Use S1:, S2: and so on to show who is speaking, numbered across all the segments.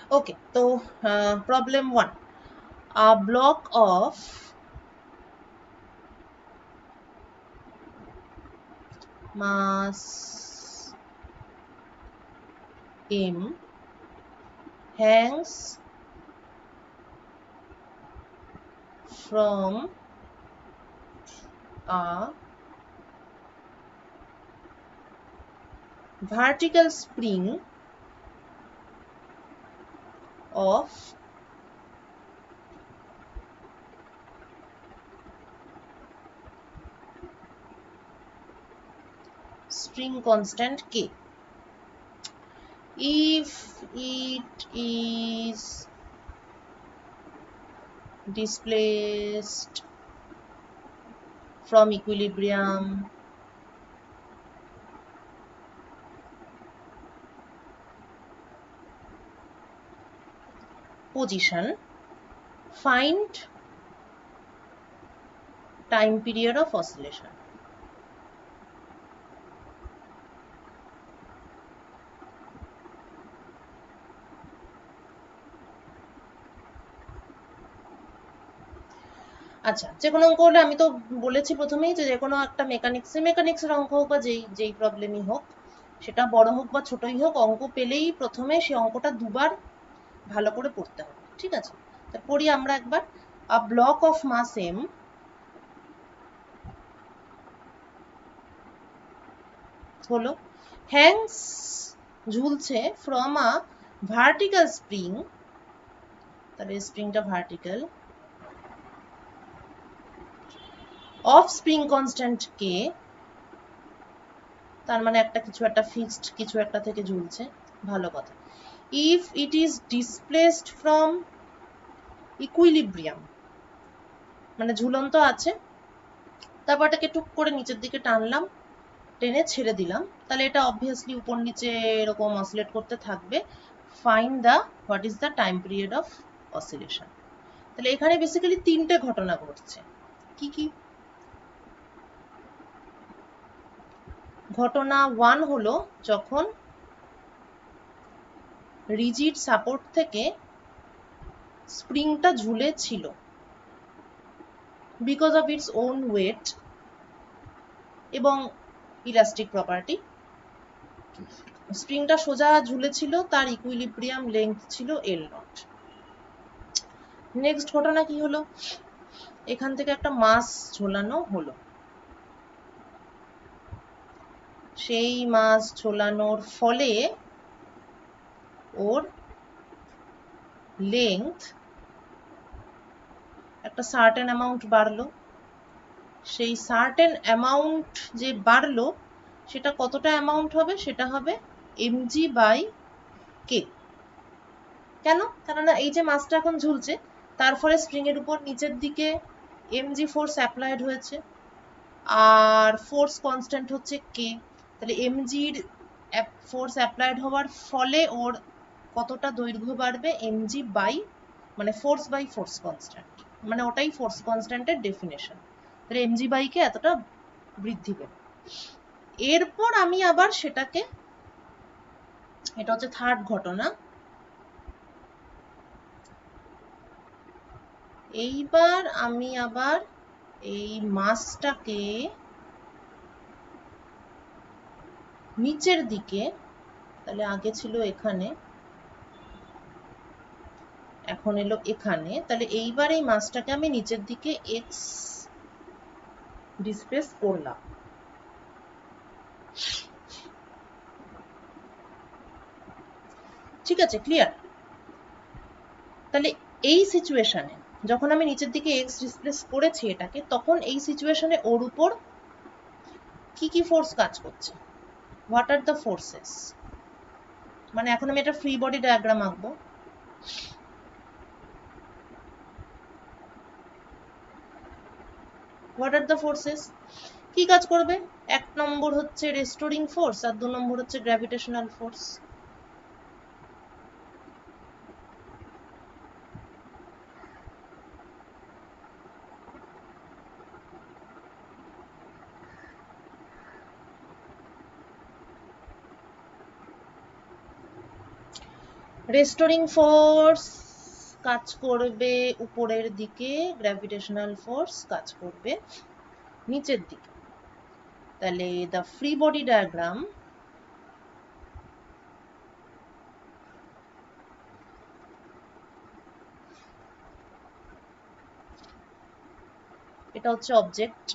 S1: Okay, so problem 1. A block of mass M hangs from a vertical spring of spring constant K. If it is displaced from equilibrium position, find time period of oscillation. আচ্ছা, যে কোনো অঙ্ক হলে আমি তো বলেছি প্রথমেই যে কোনো একটা মেকানিক্সের অঙ্ক হোক বা যেই প্রবলেমই হোক, সেটা বড় হোক বা ছোটই হোক, অঙ্ক পেলেই প্রথমে সেই অঙ্কটা দুবার ভালো করে পড়তে হবে। ঠিক আছে, তা পড়ি আমরা একবার। আ ব্লক অফ মাস এম হলো হ্যাংস ঝুলছে ফ্রম আ ভার্টিক্যাল স্প্রিং, তাহলে স্প্রিংটা ভার্টিক্যাল, অফ স্প্রিং কনস্ট্যান্ট কে, তার মানে একটা কিছু একটা ফিক্সড কিছু একটা থেকে ঝুলছে, ভালো কথা। If it is displaced from equilibrium, মানে ঝুলন্ত আছে, তারপর এটাকে টুক করে নিচের দিকে টানলাম, টেনে ছেড়ে দিলাম, তাহলে এটা অবভিয়াসলি উপর নিচে এরকম অসিলেট করতে থাকবে। Find the what is the time period of oscillation. তাহলে এখানে বেসিক্যালি তিনটে ঘটনা ঘটছে। কি কি? ঘটনা 1 হলো যখন রিজিড সাপোর্ট থেকে স্প্রিংটা ঝুলে ছিল because of its own weight এবং ইলাস্টিক প্রপার্টি। স্প্রিংটা সোজা ঝুলেছিল, তার ইকুইলিব্রিয়াম লেংথ ছিল এল নট। নেক্সট ঘটনা কি হলো? এখান থেকে একটা মাস ঝোলানো হলো, সেই মাস ঝোলানোর ফলে ওর লেংথ একটা সার্টেন অ্যামাউন্ট বাড়লো। সেই সার্টেন অ্যামাউন্ট যে বাড়লো, সেটা কতটা অ্যামাউন্ট হবে? সেটা হবে এমজি বাই কে। কেন? কেননা এই যে মাসটা এখন ঝুলছে, তার ফলে স্প্রিং এর উপর নিচের দিকে এমজি ফোর্স অ্যাপ্লাইড হয়েছে, আর ফোর্স কনস্ট্যান্ট হচ্ছে কে। তাহলে এমজির ফোর্স অ্যাপ্লাইড হওয়ার ফলে ওর কতটা দৈর্ঘ্য বাড়বে? এমজি বাই, মানে ফোর্স বাই ফোর্স কনস্ট্যান্ট, মানে ওটাই ফোর্স কনস্ট্যান্টের ডেফিনেশন। তাহলে এমজি বাই কে এতটা বৃদ্ধি পেল। এরপর আমি আবার সেটাকে, এটা হচ্ছে থার্ড ঘটনা, এইবার আমি আবার এই মাসটাকে নিচের দিকে, তাহলে আগে ছিল এখানে, এখন এলো এখানে, তাহলে এইবার এই মাসটাকে আমি নিচের দিকে এক্স ডিসপ্লেস করলাম। ঠিক আছে, ক্লিয়ার? তাহলে এই সিচুয়েশনে যখন আমি নিচের দিকে এক্স ডিসপ্লেস করেছি এটাকে, তখন এই সিচুয়েশনে ওর উপর কি কি ফোর্স কাজ করছে? What are the forces? মানে এখন আমি একটা ফ্রি বডি ডায়াগ্রাম আঁকবো। What are the forces? কি কাজ করবে? এক নম্বর হচ্ছে রেস্টোরিং ফোর্স, আর 2 নম্বর হচ্ছে গ্র্যাভিটেশনাল ফোর্স। রেস্টোরিং ফোর্স কাজ করবে উপরের দিকে, গ্র্যাভিটেশনাল ফোর্স কাজ করবে নিচের দিকে। তাহলে দ্য ফ্রি বডি ডায়াগ্রাম এটা হচ্ছে অবজেক্ট,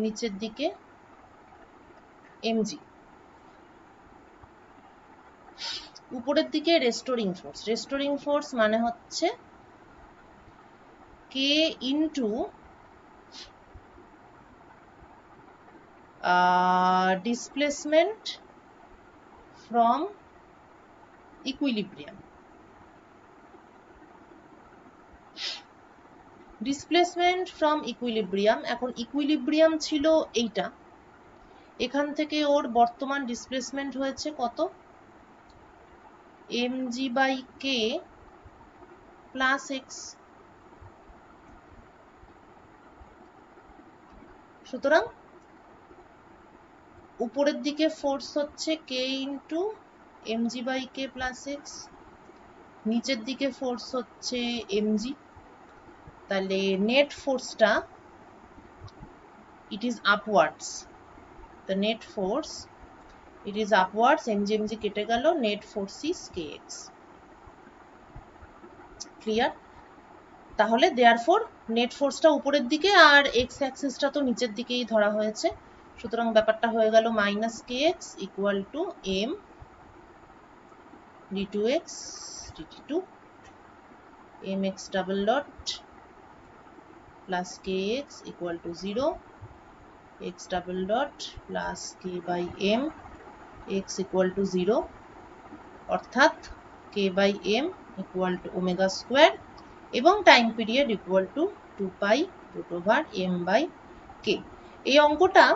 S1: নিচের দিকে এমজি, উপরের দিকে রেস্টোরিং ফোর্স। রেস্টোরিং ফোর্স মানে হচ্ছে k into displacement from equilibrium. Displacement from equilibrium, এখন ইকুইলিব্রিয়াম ছিল এইটা, এখান থেকে ওর বর্তমান ডিসপ্লেসমেন্ট হয়েছে কত, mg by k plus x. সুতরাং উপরের দিকে ফোর্স হচ্ছে k into mg by k plus x, নিচের দিকে ফোর্স হচ্ছে mg। তাহলে নেট ফোর্সটা it is upwards, the net force it is upwards, mg mg কেটে গেল, net force is kx। Clear? তাহলে therefore নেট ফোর্সটা উপরের দিকে আর এক্স অ্যাক্সিসটা তো নিচের দিকেই ধরা হয়েছে, সুতরাং ব্যাপারটা হয়ে গেল minus k x equal to m d2x dt2 mx double dot plus kx equal to 0, x double dot plus k by m x equal to 0, অর্থাৎ k by m equal to omega square এবং time period equal to 2 pi root over m by k। এই অঙ্কটা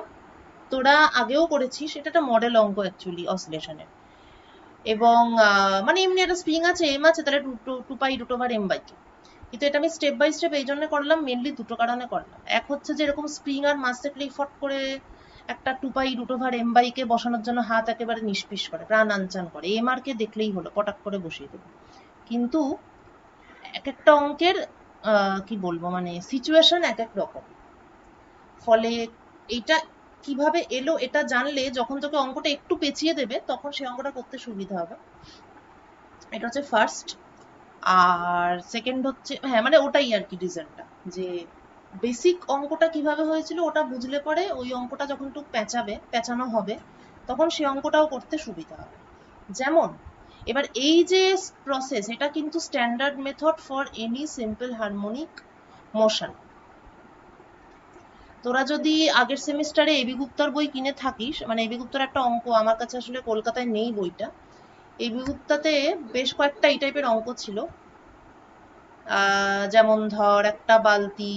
S1: তোরা আগেও করেছিস, এটা একটা model অঙ্ক অ্যাকচুয়ালি অসিলেশনের, এবং মানে এমনি একটা স্প্রিং আছে এম আছে, তাহলে 2 pi root over m by k। কিন্তু এটা আমি স্টেপ বাই স্টেপ এই জন্য করলাম, মেনলি দুটো কারণে করলাম। এক হচ্ছে যে এরকম স্প্রিং আর মাস থাকলে ফট করে একটা 2 pi root over m by k বসানোর জন্য হাত একেবারে নিষ্পিস করে, প্রাণ আনচান করে, এম আর কে দেখলেই হলো পটাক করে বসিয়ে দেবো। কিন্তু এক একটা অঙ্কের কি বলবো মানে সিচুয়েশন এক এক রকম, ফলে এইটা কিভাবে এলো এটা জানলে যখন তোকে অঙ্কটা একটু পেঁচিয়ে দেবে তখন সেই অঙ্কটা করতে সুবিধা হবে। এটা হচ্ছে ফার্স্ট। আর সেকেন্ড হচ্ছে হ্যাঁ মানে ওটাই আর কি রিজনটা, যে বেসিক অঙ্কটা কিভাবে হয়েছিল ওটা বুঝলে পরে ওই অঙ্কটা যখন একটু পেঁচানো হবে তখন সেই অঙ্কটাও করতে সুবিধা হবে। যেমন এবার এই যে প্রসেস, এটা কিন্তু standard method for any simple harmonic motion. তোরা যদি আগের সেমিস্টারে এবি গুপ্তার বই কিনে থাকিস, মানে এবি গুপ্তার একটা অঙ্ক আমার কাছে আসলে কলকাতায় নেই বইটা, এবি গুপ্তাতে বেশ কয়েকটা এই টাইপের অঙ্ক ছিল। যেমন ধর একটা বালতি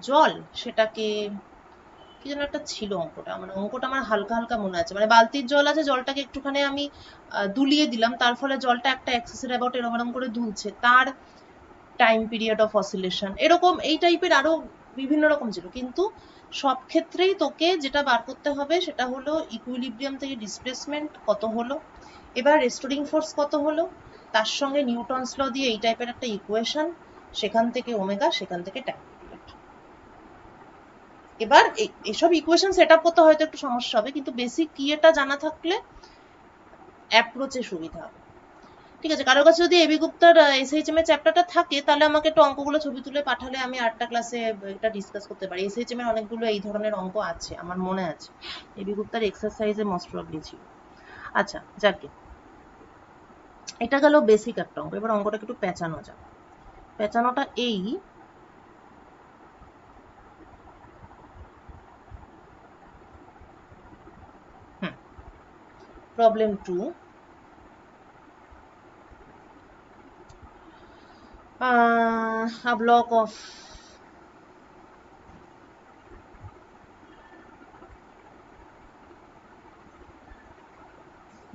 S1: জল, সেটাকে কি যেন একটা ছিল অঙ্কটা, মানে অঙ্কটা আমার হালকা হালকা মনে আছে, মানে বালতির জল আছে, জলটাকে একটুখানি আমি দুলিয়ে দিলাম, তার ফলে জলটা একটা অ্যাক্সিসের অ্যাবাউট এরকম করে দুলছে, তার টাইম পিরিয়ড অফ অসিলেশন, এরকম এই টাইপের আরো বিভিন্ন রকম ছিল। কিন্তু সব ক্ষেত্রেই তোকে যেটা বার করতে হবে সেটা হলো ইকুইলিব্রিয়াম থেকে ডিসপ্লেসমেন্ট কত হলো, এবার রেস্টোরিং ফোর্স কত হলো, তার সঙ্গে নিউটনস ল দিয়ে এই টাইপের একটা ইকুয়েশন, সেখান থেকে ওমেগা, সেখান থেকে টাইম পিরিয়ড। এবার এসব ইকুয়েশন সেট আপ করতে হয়তো একটু সমস্যা হবে, কিন্তু বেসিক কি এটা জানা থাকলে অ্যাপ্রোচে সুবিধা হবে। ঠিক আছে, কারোর কাছে যদি এবি গুপ্তার এসএইচএম এর চ্যাপ্টারটা থাকে তাহলে আমাকে একটু অঙ্কগুলো ছবি তুলে পাঠালে আমি আরেকটা ক্লাসে এটা ডিসকাস করতে পারি। এসএইচএম এর অনেকগুলো এই ধরনের অঙ্ক আছে আমার মনে আছে, এবি গুপ্তার এক্সারসাইজে মোস্ট প্রবাবলি ছিল। আচ্ছা যাকে, এটা গেল বেসিক একটা অঙ্ক। এবার অঙ্কটাকে একটু পেঁচানো যাক। পেঁচানোটা এই, problem 2, a block of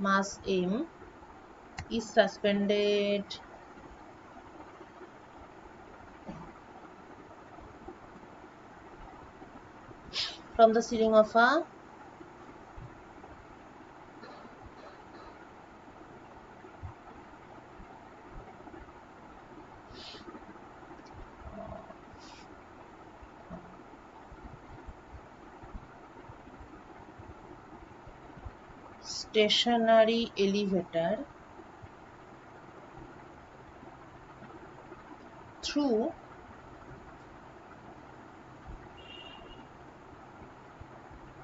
S1: mass m is suspended from the ceiling of a stationary elevator through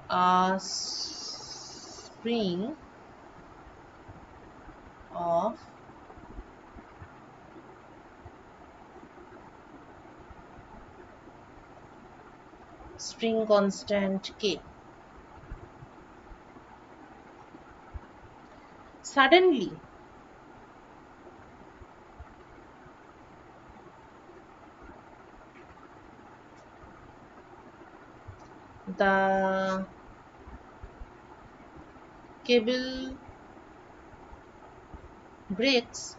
S1: a spring of spring constant K. Suddenly, the cable breaks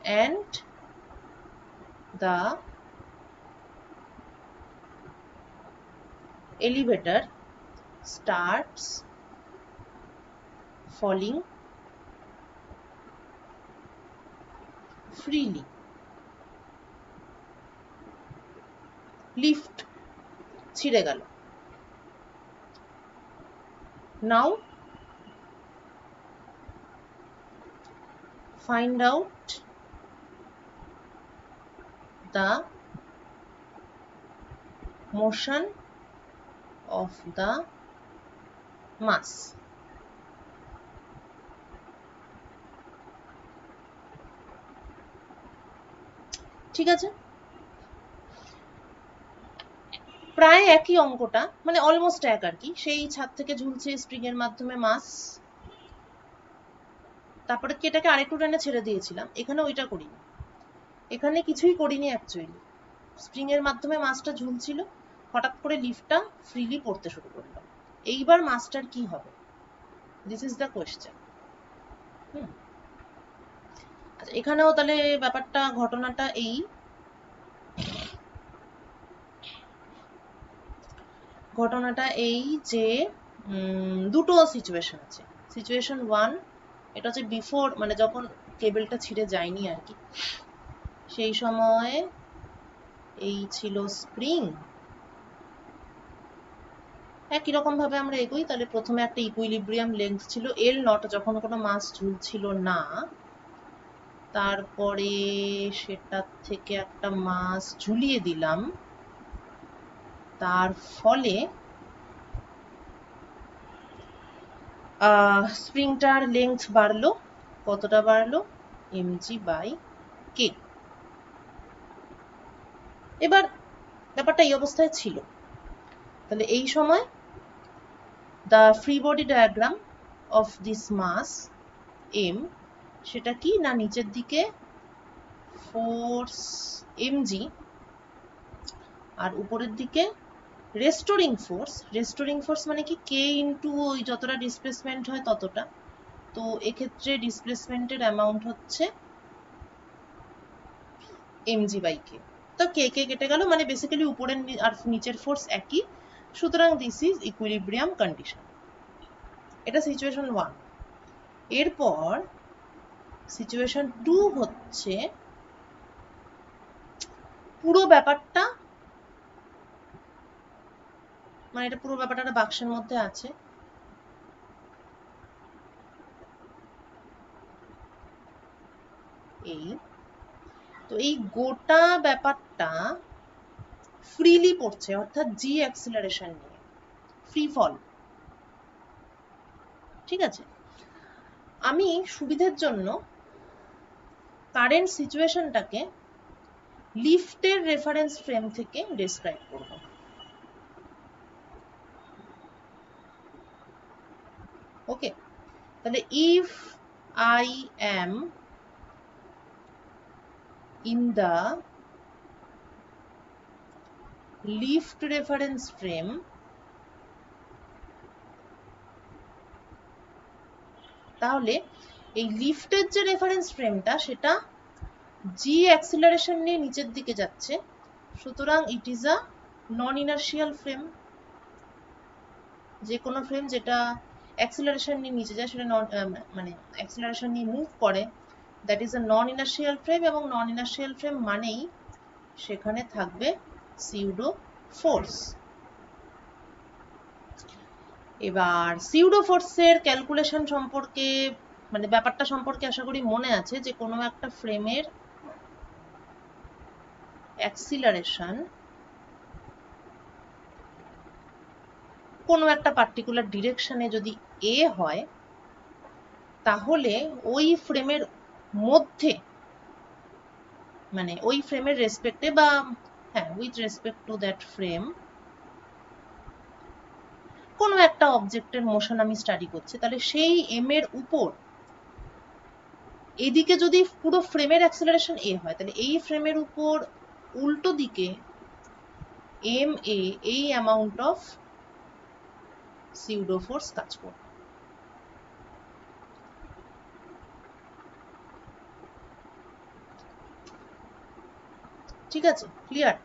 S1: and the elevator starts falling freely. Lift ছিঁড়ে গেল। Now find out the motion of the mass. ঠিক আছে, প্রায় একই অঙ্কটা, মানে almost এক আর কি। সেই ছাদ থেকে ঝুলছে স্প্রিং এর মাধ্যমে মাস, তারপরে কেটাকে আরেকটু টেনে ছেড়ে দিয়েছিলাম। এখানে ওইটা করিনি, এখানে কিছুই করিনি অ্যাকচুয়ালি। স্প্রিং এর মাধ্যমে মাসটা ঝুলছিল, হঠাৎ করে লিফটটা ফ্রিলি পড়তে শুরু করলো। এইবার মাসটার কি হবে? This is the question. আচ্ছা, এখানেও তাহলে ব্যাপারটা, ঘটনাটা এই, যে দুটো সিচুয়েশন আছে। সিচুয়েশন 1 এটা হচ্ছে বিফোর, মানে যখন কেবলটা ছিঁড়ে যায়নি আর কি, সেই সময় এই ছিল স্প্রিং। একই রকম ভাবে আমরা এগোই, তাহলে প্রথমে একটা ইকুইলিব্রিয়াম লেন্থ ছিল L0 যখন কোনো মাস ঝুলছিল না, তারপরে সেটার থেকে একটা মাস ঝুলিয়ে দিলাম, তার ফলে স্প্রিংটার লেন্থ বাড়লো। কতটা বাড়লো? mg/k। এবার ব্যাপারটা এই অবস্থায় ছিল, তাহলে এই সময় the free body diagram of this mass m, সেটা কি না, নিচের দিকে ফোর্স mg আর উপরের দিকে রেস্টোরিং ফোর্স। রেস্টোরিং ফোর্স মানে কি, k ইন্টু ওই যতটা ডিসপ্লেসমেন্ট হয় ততটা। তো এক্ষেত্রে ডিসপ্লেসমেন্টের অ্যামাউন্ট হচ্ছে mg/k। তো k কেটে গেল, মানে বেসিক্যালি উপরের আর নিচের ফোর্স একই, সুতরাং দিস ইজ ইকুইলিব্রিয়াম কন্ডিশন। এটা সিচুয়েশন 1। এরপর সিচুয়েশন 2 হচ্ছে পুরো ব্যাপারটা, মানে এটা পুরো ব্যাপারটা একটা বাক্সের মধ্যে আছে। এই তো এই গোটা ব্যাপারটা ফ্রিলি পড়ছে, অর্থাৎ জি অ্যাক্সিলারেশন নিয়ে, ফ্রি ফল। ঠিক আছে, আমি সুবিধের জন্য কারেন্ট সিচুয়েশনটাকে লিফটের রেফারেন্স ফ্রেম থেকে ডেসক্রাইব করব। ওকে, তাহলে if I am in the lift reference frame, তাহলে এই লিফটের যে রেফারেন্স ফ্রেমটা সেটা জি অ্যাক্সিলারেশন নিয়ে নিচের দিকে যাচ্ছে, সুতরাং it is a non inertial frame. যে কোনো ফ্রেম যেটা অ্যাক্সিলারেশন নিয়ে নিচে যায়, সেটা মানে অ্যাক্সিলারেশন নিয়ে মুভ করে, that is a non inertial frame. এবং নন ইনার্শিয়াল ফ্রেম মানেই সেখানে থাকবে সিউডো ফোর্স। এবার সিউডো ফোর্সের ক্যালকুলেশন সম্পর্কে মানে ব্যাপারটা সম্পর্কে আশা করি মনে আছে যে কোনো একটা ফ্রেমের অ্যাক্সিলারেশন কোনো একটা পার্টিকুলার ডিরেকশনে যদি এ হয় তাহলে ওই ফ্রেমের মধ্যে মানে ওই ফ্রেমের রেসপেক্টে বা হ্যাঁ with respect to that frame কোনো একটা অবজেক্টের মোশন আমি স্টাডি করছি, তাহলে সেই এম এর উপর এদিকে যদি পুরো ফ্রেমের অ্যাক্সেলারেশন এ হয় তাহলে এই ফ্রেমের উপর উল্টো দিকে এম এ এই অ্যামাউন্ট অফ সিউডো ফোর্স কাজ করবে। ঠিক আছে, ক্লিয়ার?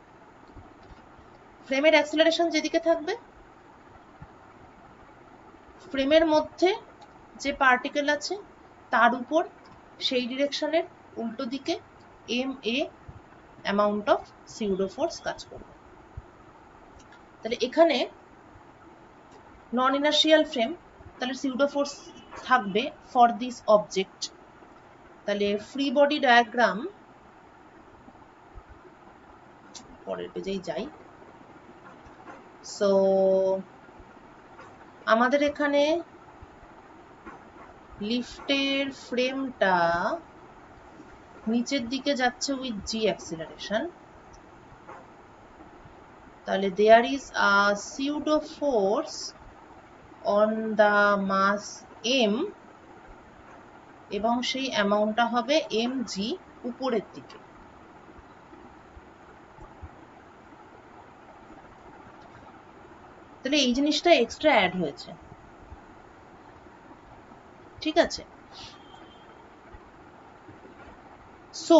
S1: ফ্রেমের অ্যাক্সেলারেশন যেদিকে থাকবে ফ্রেমের মধ্যে যে পার্টিকেল আছে তার উপর সেই ডিরেকশনের উল্টো দিকে m a amount of pseudo force কাজ করবে। তাহলে এখানে নন ইনার্শিয়াল ফ্রেম, তাহলে সিউডো ফোর্স থাকবে ফর দিস অবজেক্ট। তাহলে ফ্রি বডি ডায়াগ্রাম পরের পেজেই যাই। সো আমাদের এখানে লিফটের ফ্রেমটা নিচের দিকে যাচ্ছে উইথ জি অ্যাক্সিলারেশন, তাহলে there is a pseudo force on the mass m এবং সেই অ্যামাউন্টটা হবে এম জি উপরের দিকে। তাহলে এই জিনিসটা এক্সট্রা অ্যাড হয়েছে। ঠিক আছে, সো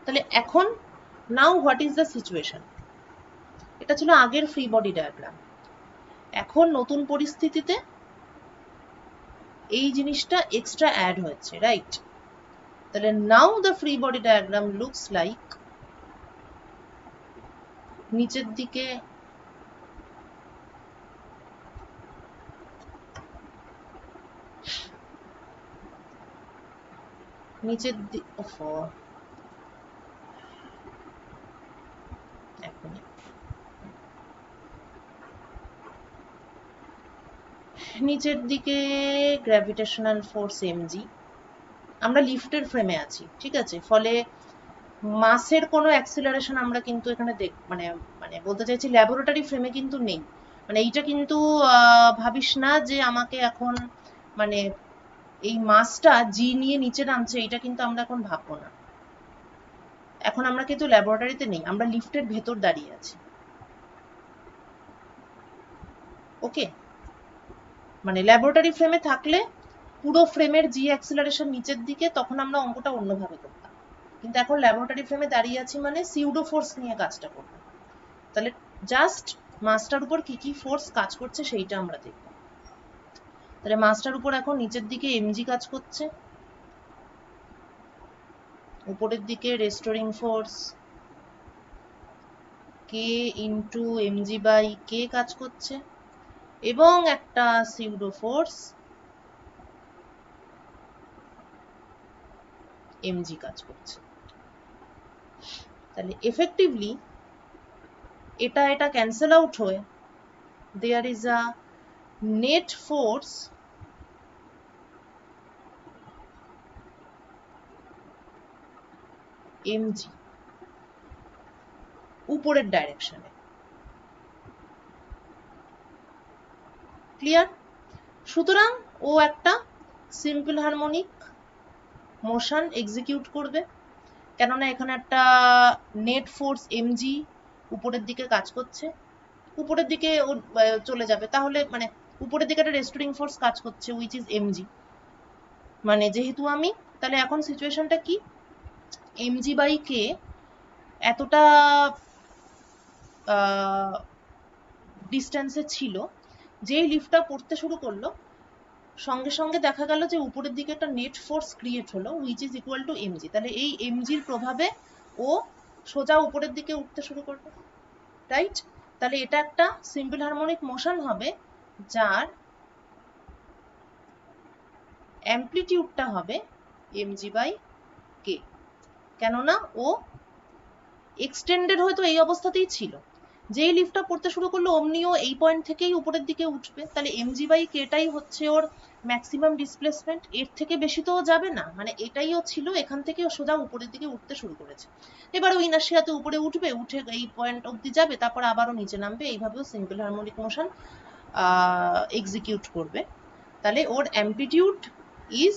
S1: তাহলে এখন now what is the situation? এটা ছিল আগের ফ্রি বডি ডায়াগ্রাম। এখন নতুন পরিস্থিতিতে এই জিনিসটা এক্সট্রা অ্যাড হয়েছে, রাইট? তাহলে now the free body diagram looks like নিচের দিকে নিচের নিচের দিকে গ্র্যাভিটেশনাল ফোর্স এমজি, আমরা লিফটের ফ্রেমে আছি, ঠিক আছে? ফলে মাসের কোনো অ্যাক্সিলারেশন আমরা কিন্তু এখানে মানে মানে বলতে চাইছি ল্যাবরেটরি ফ্রেমে কিন্তু নেই। মানে এইটা কিন্তু ভাবিস না যে আমাকে এখন মানে এই মাসটা জি নিয়ে নিচে নামছে, এটা কিন্তু আমরা এখন ভাববো না। এখন আমরা কিন্তু ল্যাবরেটরিতে নেই, আমরা লিফটের ভেতর দাঁড়িয়ে আছি। ওকে, মানে ল্যাবরেটরি ফ্রেমে থাকলে পুরো ফ্রেমের জি অ্যাক্সিলারেশন নিচের দিকে, তখন আমরা অঙ্কটা অন্যভাবে করতাম। কিন্তু এখন ল্যাবরেটরি ফ্রেমে দাঁড়িয়ে আছি মানে সিউডো ফোর্স নিয়ে কাজটা করব। তাহলে জাস্ট মাসটার উপর কি কি ফোর্স কাজ করছে সেইটা আমরা দেখব। তাহলে মাসটার উপর এখন নিচের দিকে এমজি কাজ করছে, উপরের দিকে restoring force k into mg by k কাজ করছে এবং একটা সিউডো ফোর্স এমজি কাজ করছে। তাহলে এফেক্টিভলি এটা এটা ক্যান্সেল আউট হয়ে there is a net force mg উপরের ডাইরেকশনে। ক্লিয়ার? সুতরাং ও একটা সিম্পল হারমোনিক মোশন এক্সিকিউট করবে, কেননা এখানে একটা নেট ফোর্স এমজি উপরের দিকে কাজ করছে, উপরের দিকে ও চলে যাবে। তাহলে মানে উপরের দিকে একটা রেস্টোরিং ফোর্স কাজ করছে উইচ ইজ এমজি। মানে যেহেতু আমি তাহলে এখন সিচুয়েশনটা কি, এমজি বাই কে এতটা ডিস্টেন্সে ছিল, যেই লিফটটা পড়তে শুরু করলো সঙ্গে সঙ্গে দেখা গেল যে উপরের দিকে একটা নেট ফোর্স ক্রিয়েট হলো which is equal to MG. তাহলে এই এমজির প্রভাবে ও সোজা উপরের দিকে উঠতে শুরু করবে, রাইট? তাহলে এটা একটা সিম্পল হারমোনিক মোশন হবে যার অ্যামপ্লিটিউডটা হবে mg/k, কেননা ও এক্সটেন্ডেড হয়তো এই অবস্থাতেই ছিল, যেই লিফটটা পড়তে শুরু করলো অমনিও এই পয়েন্ট থেকেই উপরের দিকে উঠবে, তাহলে mg/kটাই হচ্ছে ওর ম্যাক্সিমাম ডিসপ্লেসমেন্ট, এর থেকে বেশি তো ও যাবে না, মানে এটাই ও ছিল, এখান থেকে ও সোজা উপরের দিকে উঠতে শুরু করেছে। এবার ও ইনার্শিয়াতে উপরে উঠবে, উঠে এই পয়েন্ট অবধি যাবে, তারপর আবারও নিচে নামবে, এইভাবেও সিম্পল হারমোনিক মোশন এক্সিকিউট করবে। তাহলে ওর অ্যামপ্লিটিউড ইজ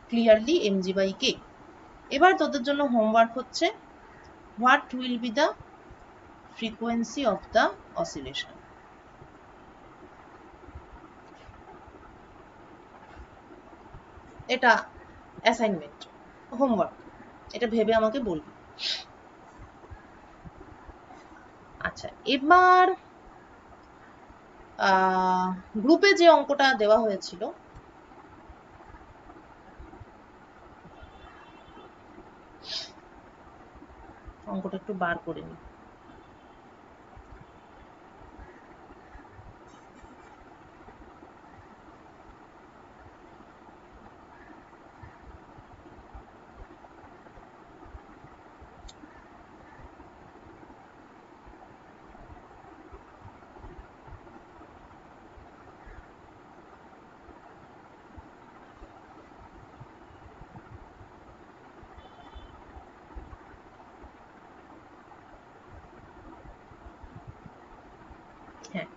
S1: ক্লিয়ারলি mg/k। এবার তোদের জন্য হোমওয়ার্ক হচ্ছে what will be the frequency of the oscillation। এটা অ্যাসাইনমেন্ট, হোমওয়ার্ক, এটা ভেবে আমাকে বলবি। আচ্ছা, এবার গ্রুপে যে অঙ্কটা দেওয়া হয়েছিল, অঙ্কটা একটু বার করে নি। হ্যাঁ,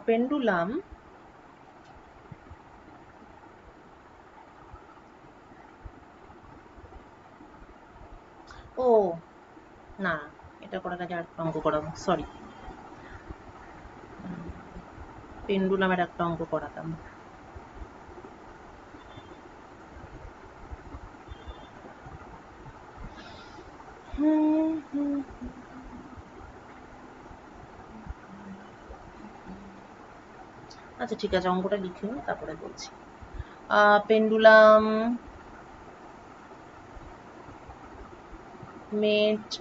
S1: পেন্ডুলাম ও না, এটা করার আগে আরেকটা অঙ্ক করাবো, সরি, পেন্ডুলামের একটা অঙ্ক করাতাম। আচ্ছা ঠিক আছে, অঙ্কটা লিখে নিই তারপরে বলছি। Pendulum made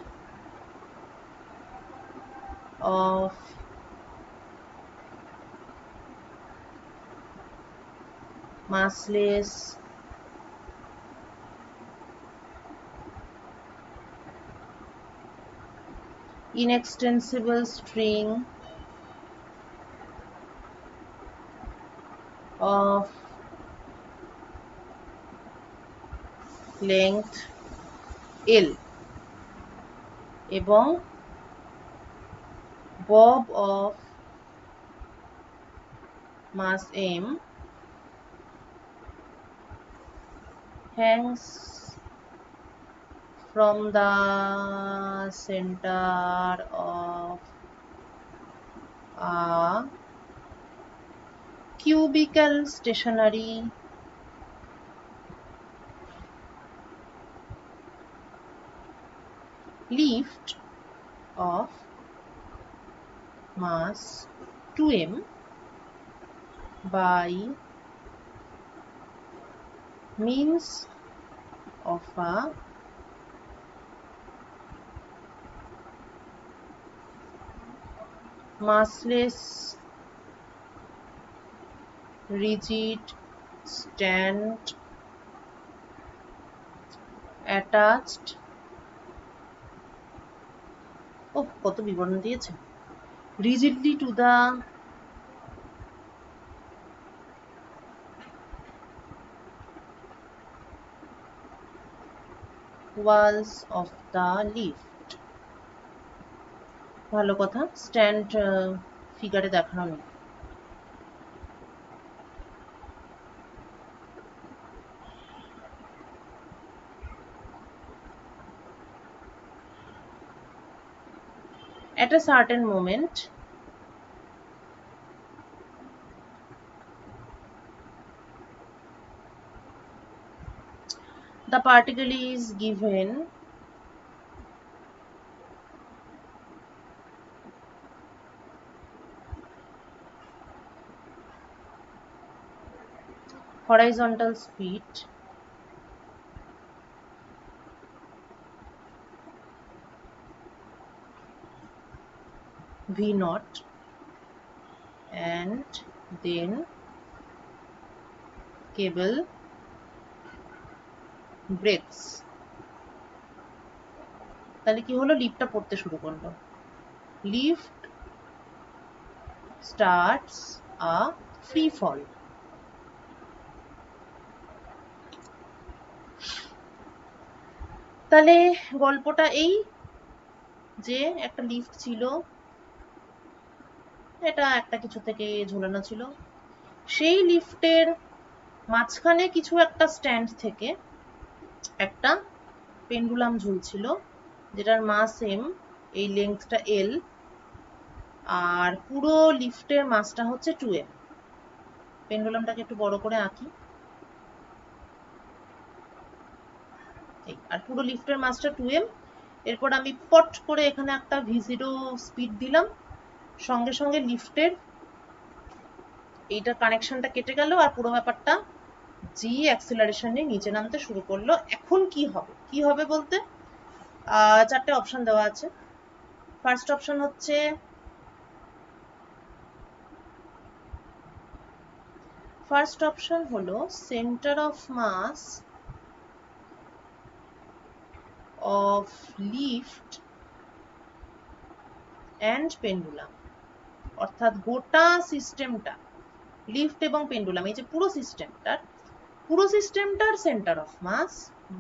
S1: of massless inextensible string of length L এবং bob of mass M hangs from the center of a cubical stationary lift of mass 2m by means of a massless rigid stand attached কত বিবরণ দিয়েছে, rigidly to the walls of the lift। ভালো কথা, stand ফিগারে দেখানো নেই। At a certain moment, the particle is given horizontal speed V naught and then cable breaks. তাহলে কি হলো, লিফটটা পড়তে শুরু করলো। Lift starts a free fall. তাহলে গল্পটা এই যে একটা লিফট ছিল, এটা একটা কিছু থেকে ঝোলানো ছিল, সেই লিফটের মাঝখানে কিছু একটা স্ট্যান্ড থেকে একটা পেন্ডুলাম ঝুলছিল, যেটার মাস m, এই লেন্থটা l, আর পুরো লিফটের মাসটা হচ্ছে 2m। পেন্ডুলামটাকে একটু বড় করে আঁকি, আর পুরো লিফটের মাসটা 2m। এরপর আমি পট করে এখানে একটা v0 স্পিড দিলাম, সঙ্গে সঙ্গে লিফটের এইটা কানেকশনটা কেটে গেল আর পুরো ব্যাপারটা g অ্যাক্সিলারেশন নিয়ে নিচে নামতে শুরু করলো। এখন কি হবে, কি হবে বলতে চারটে অপশন দেওয়া আছে। ফার্স্ট অপশন হচ্ছে হলো centre of mass of lift and pendulum, অর্থাৎ গোটা সিস্টেমটা, লিফট এবং পেন্ডুলাম, এই যে পুরো সিস্টেমটার centre of mass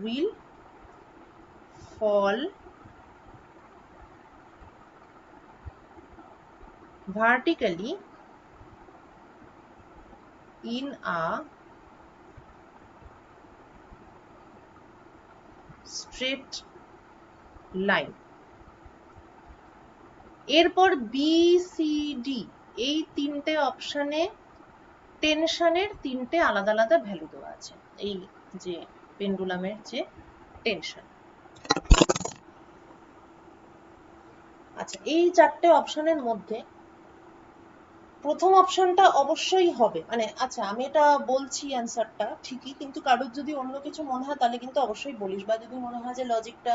S1: will fall vertically in a straight line. এরপর বি সি ডি এই তিনটে অপশনে টেনশনের তিনটে আলাদা আলাদা ভ্যালু দেওয়া আছে, এই যে পেন্ডুলামের যে টেনশন। আচ্ছা, এই চারটে অপশনের মধ্যে প্রথম অপশনটা অবশ্যই হবে, মানে আচ্ছা আমি এটা বলছি অ্যান্সারটা ঠিকই, কিন্তু কারোর যদি অন্য কিছু মনে হয় তাহলে কিন্তু অবশ্যই বলিস, বা যদি মনে হয় যে লজিকটা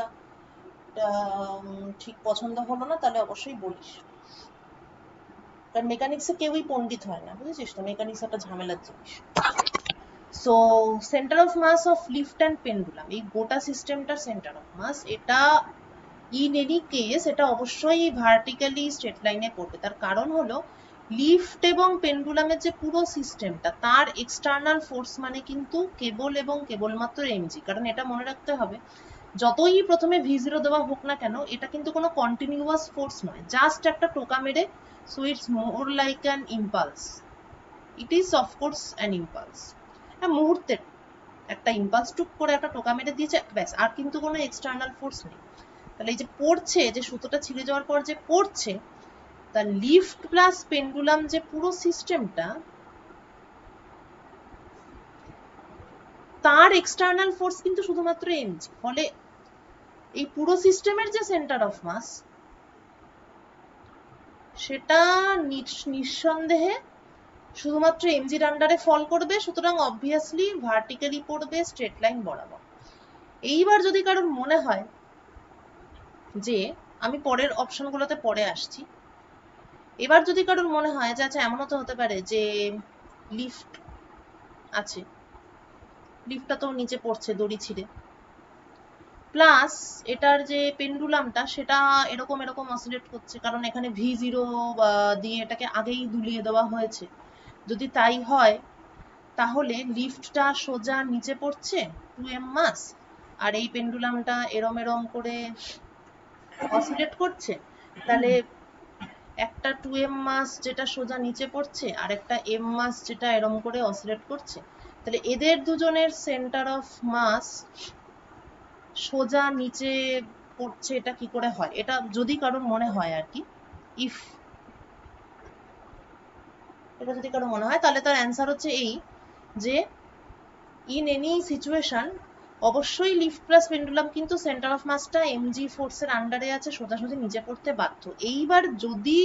S1: ঠিক পছন্দ হলো না তাহলে অবশ্যই বলিস, কারণ মেকানিক্সে কেউই পণ্ডিত হয় না, বুঝেছিস তো, মেকানিক্স একটা ঝামেলার জিনিস। So centre of mass of lift and pendulum, এই গোটা সিস্টেমটার সেন্টার অফ মাস, এটা ইন এনি কেস এটা অবশ্যই ভার্টিক্যালি স্ট্রেট লাইনে পড়বে। তার কারণ হলো লিফট এবং পেন্ডুলামের যে পুরো সিস্টেমটা, তার এক্সটার্নাল ফোর্স মানে কিন্তু কেবল এবং কেবলমাত্র এমজি। কারণ এটা মনে রাখতে হবে, যতই প্রথমে v0 দেওয়া হোক না কেন, এটা কিন্তু কোনো কন্টিনিউয়াস ফোর্স নয়, জাস্ট একটা টোকা মেরে, so it's more like an impulse. It is of course an impulse, মুহূর্তের একটা ইম্পালস, টুক করে একটা টোকা মেরে দিয়েছে, ব্যাস, আর কিন্তু কোনো এক্সটার্নাল ফোর্স নেই। তাহলে এই যে পড়ছে, যে সুতোটা ছিঁড়ে যাওয়ার পর যে পড়ছে, তা লিফট প্লাস পেন্ডুলাম যে পুরো সিস্টেমটা, তার এক্সটার্নাল ফোর্স কিন্তু শুধুমাত্র এমজি। ফলে এই পুরো সিস্টেমের যে সেন্টার অফ মাস, সেটা নিঃসন্দেহে শুধুমাত্র এমজির আন্ডারে ফল করবে, সুতরাং অবভিয়াসলি ভার্টিক্যালি পড়বে স্ট্রেট লাইন বরাবর। এইবার যদি কারোর মনে হয় যে, আমি পরের অপশনগুলোতে পরে আসছি, এবার যদি কারোর মনে হয় যে আচ্ছা এমনও তো হতে পারে যে লিফট আছে, লিফটটা তো নিচে পড়ছে দড়ি ছিঁড়ে, প্লাস এটার যে পেন্ডুলামটা সেটা এরকম এরকম অসিলেট করছে, কারণ এখানে v0 দিয়ে এটাকে আগেই দুলিয়ে দেওয়া হয়েছে। যদি তাই হয় তাহলে লিফটটা সোজা নিচে পড়ছে 2m মাস, আর এই পেন্ডুলামটা এরম এরম করে অসিলেট করছে, তাহলে একটা 2m মাস যেটা সোজা নিচে পড়ছে আর একটা m মাস যেটা এরম করে অসিলেট করছে, তাহলে এদের দুজনের সেন্টার অফ মাস সোজা নিচে পড়ছে, এটা কি করে হয়, এটা যদি কারোর মনে হয় আর কি, ইফ এটা যদি কারোর মনে হয়, তাহলে তার অ্যান্সার হচ্ছে এই যে ইন এনি সিচুয়েশন অবশ্যই লিফট প্লাস পেন্ডুলাম কিন্তু সেন্টার অফ মাসটা এমজি ফোর্সের আন্ডারে আছে, সোজাসুজি নিচে পড়তে বাধ্য। এইবার যদি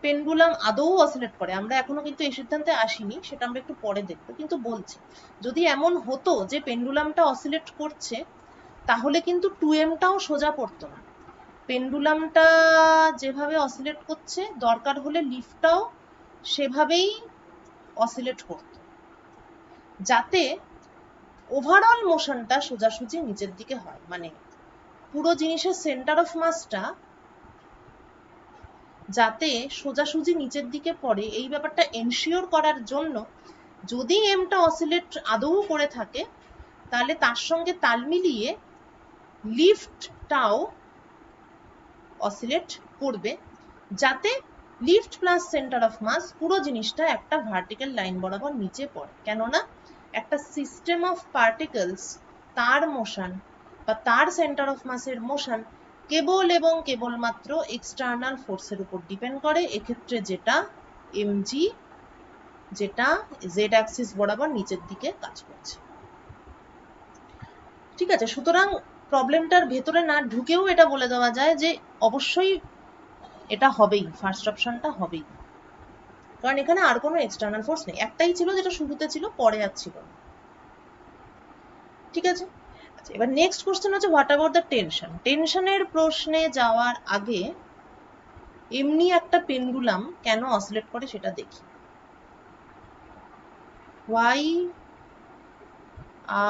S1: পেন্ডুলাম আদৌ অসিলেট করে, আমরা এখনো কিন্তু এই সিদ্ধান্তে আসিনি, সেটা আমরা একটু পরে দেখবো, কিন্তু বলছি যদি এমন হতো যে পেন্ডুলামটা অসিলেট করছে, তাহলে কিন্তু 2mটাও সোজা পড়তো না, পেন্ডুলামটা যেভাবে অসিলেট করছে দরকার হলে লিফটাও সেভাবেই অসিলেট করত, যাতে ওভারঅল মোশনটা সোজাসুজি নিচের দিকে হয়, মানে পুরো জিনিসের সেন্টার অফ মাসটা যাতে সোজাসুজি নিচের দিকে পড়ে, এই ব্যাপারটা এনশিওর করার জন্য যদি এমটা অসিলেট আদৌ করে থাকে তাহলে তার সঙ্গে তাল মিলিয়ে লিফটটাও অসিলেট করবে, যাতে lift plus centre of mass পুরো জিনিসটা একটা ভার্টিক্যাল লাইন বরাবর নিচে পড়ে। কেননা একটা সিস্টেম অফ পার্টিকেলস তার মোশন বা তার সেন্টার অফ মাসের মোশন কেবল এবং কেবলমাত্র এক্সটার্নাল ফোর্সের উপর ডিপেন্ড করে, এক্ষেত্রে যেটা এমজি, যেটা জেড অ্যাক্সিস বরাবর নিচের দিকে কাজ করছে। ঠিক আছে, সুতরাং প্রবলেমটার ভেতরে না ঢুকেও এটা বলে দেওয়া যায় যে অবশ্যই এটা হবেই, ফার্স্ট অপশনটা হবেই, কারণ এখানে আর কোনো এক্সটার্নাল ফোর্স নেই, একটাই ছিল যেটা শুরুতে ছিল, পরে আর ছিল না। ঠিক আছে, আচ্ছা এবার নেক্সট কোশ্চেন হচ্ছে হোয়াট অ্যাবাউট দ্য টেনশন। টেনশনের প্রশ্নে যাওয়ার আগে এমনি একটা পেন্ডুলাম কেন অসিলেট করে সেটা দেখি। Why a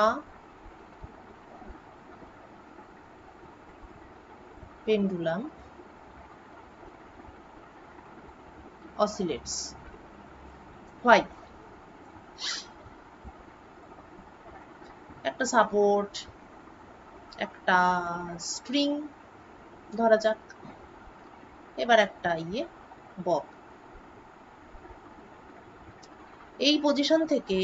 S1: pendulum oscillates? Why? একটা সাপোর্ট, একটা স্ট্রিং ধরা যাক, এবার একটা বব, এই পজিশন থেকে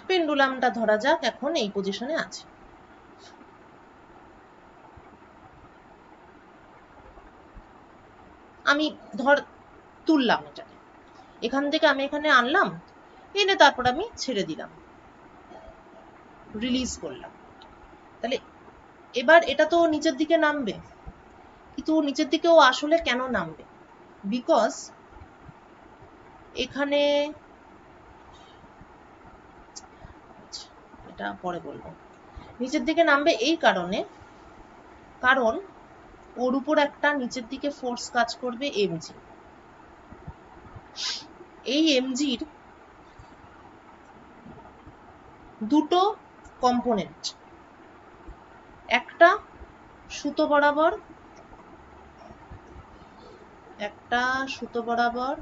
S1: পেন্ডুলামটা ধরা যাক এখন এই পজিশনে আছে। আমি তুললাম এটাকে, এখান থেকে আমি এখানে আনলাম, এনে তারপর আমি ছেড়ে দিলাম, রিলিজ করলাম। তাহলে এবার এটা তো নিচের দিকে নামবে, কিন্তু নিচের দিকে ও আসলে কেন নামবে? বিকজ এখানে, এটা পরে বলবো, নিচের দিকে নামবে এই কারণে, কারণ ওর উপর একটা নিচের দিকে ফোর্স কাজ করবে এমজি। এই এমজির দুটো কম্পোনেন্ট, একটা সুতো বরাবর, একটা সুতো বরাবর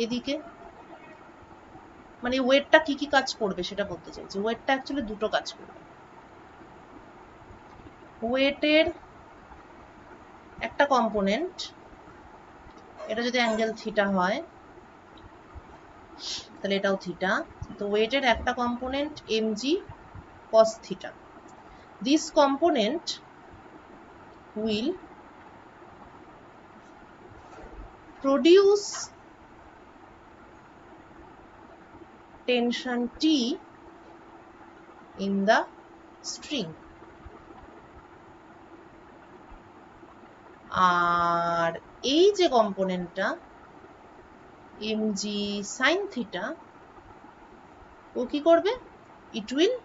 S1: এদিকে, মানে ওয়েটটা কি কি কাজ করবে সেটা বলতে চাইছি। ওয়েটটা অ্যাকচুয়ালি দুটো কাজ করবে। ওয়েটের একটা কম্পোনেন্ট, এটা যদি অ্যাঙ্গেল থিটা হয় তাহলে এটাও থিটা, তো ওয়েটের একটা component mg cos theta. This component will produce tension T in the string. আর এই যে কম্পোনেন্টটা mg sin theta, ও কি করবে? It will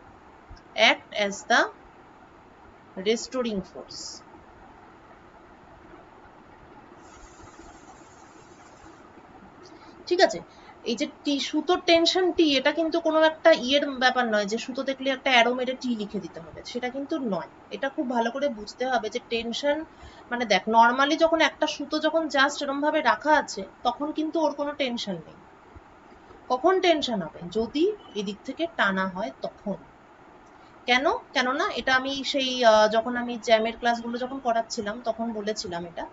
S1: act as the restoring force. ঠিক আছে, এই যে টি সুতোর টেনশন টি, এটা কিন্তু কোনো একটা ইয়ের ব্যাপার নয় যে সুতো দেখলে একটা অ্যারো মেরে টি লিখে দিতে হবে, সেটা কিন্তু নয়। এটা খুব ভালো করে বুঝতে হবে যে টেনশন মানে দেখ, নর্মালি যখন একটা সুতো যখন জাস্ট এরকম ভাবে রাখা আছে তখন কিন্তু ওর কোনো টেনশন নেই। কখন টেনশন হবে? যদি এদিক থেকে টানা হয় তখন। কেন? কেননা এটা আমি সেই যখন আমি জ্যামের ক্লাসগুলো যখন করাচ্ছিলাম তখন বলেছিলাম এটা,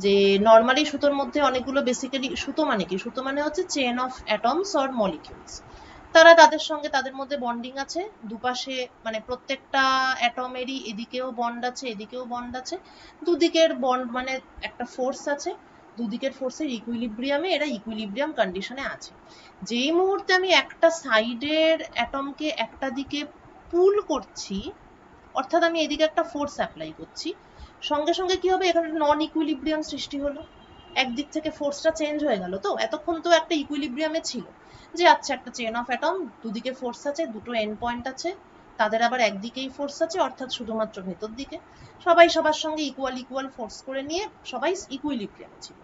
S1: যে নর্মালি সুতোর মধ্যে অনেকগুলো বেসিক্যালি, সুতো মানে কি? সুতো মানে হচ্ছে chain of atoms or molecules. তারা তাদের সঙ্গে তাদের মধ্যে বন্ডিং আছে, দুপাশে মানে প্রত্যেকটা অ্যাটমেরই এদিকেও বন্ড আছে এদিকেও বন্ড আছে, দুদিকের বন্ড মানে একটা ফোর্স আছে, দুদিকের ফোর্সের ইকুইলিব্রিয়ামে এরা ইকুইলিব্রিয়াম কন্ডিশনে আছে। যেই মুহূর্তে আমি একটা সাইডের অ্যাটমকে একটা দিকে পুল করছি, অর্থাৎ আমি এদিকে একটা ফোর্স অ্যাপ্লাই করছি, সঙ্গে সঙ্গে কি হবে? এখানে নন ইকুইলিব্রিয়াম সৃষ্টি হলো। একদিক থেকে ফোর্সটা চেঞ্জ হয়ে গেল। তো এতক্ষণ তো একটা ইকুইলিব্রিয়ামে ছিল, যে আচ্ছা একটা চেন অফ অ্যাটম, দুদিকে ফোর্স আছে, দুটো এন্ড পয়েন্ট আছে, তাদের আবার একদিকেই ফোর্স আছে, অর্থাৎ শুধুমাত্র ভেতর দিকে সবাই সবার সঙ্গে ইকুয়াল ইকুয়াল ফোর্স করে নিয়ে সবাই ইকুইলিব্রিয়ামে ছিল।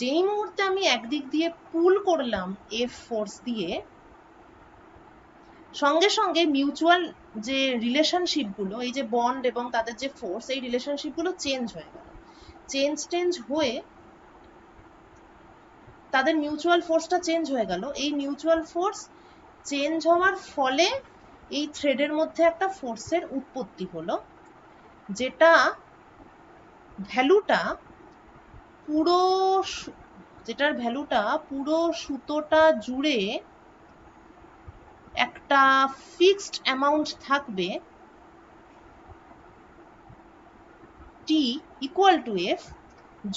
S1: যেই মুহূর্তে আমি একদিক দিয়ে পুল করলাম এফ ফোর্স দিয়ে, সঙ্গে সঙ্গে মিউচুয়াল যে রিলেশনশিপ গুলো, এই যে বন্ড এবং তাদের যে ফোর্স, এই রিলেশনশিপ গুলো চেঞ্জ হয়ে গেল। চেঞ্জ হয়ে তাদের মিউচুয়াল ফোর্সটা চেঞ্জ হয়ে গেল। এই মিউচুয়াল ফোর্স চেঞ্জ হওয়ার ফলে এই থ্রেডের মধ্যে একটা ফোর্সের উৎপত্তি হলো, যেটা ভ্যালুটা পুরো যেটার ভ্যালুটা পুরো সুতোটা জুড়ে একটা ফিক্সড অ্যামাউন্ট থাকবে, টি ইকুয়াল টু এফ,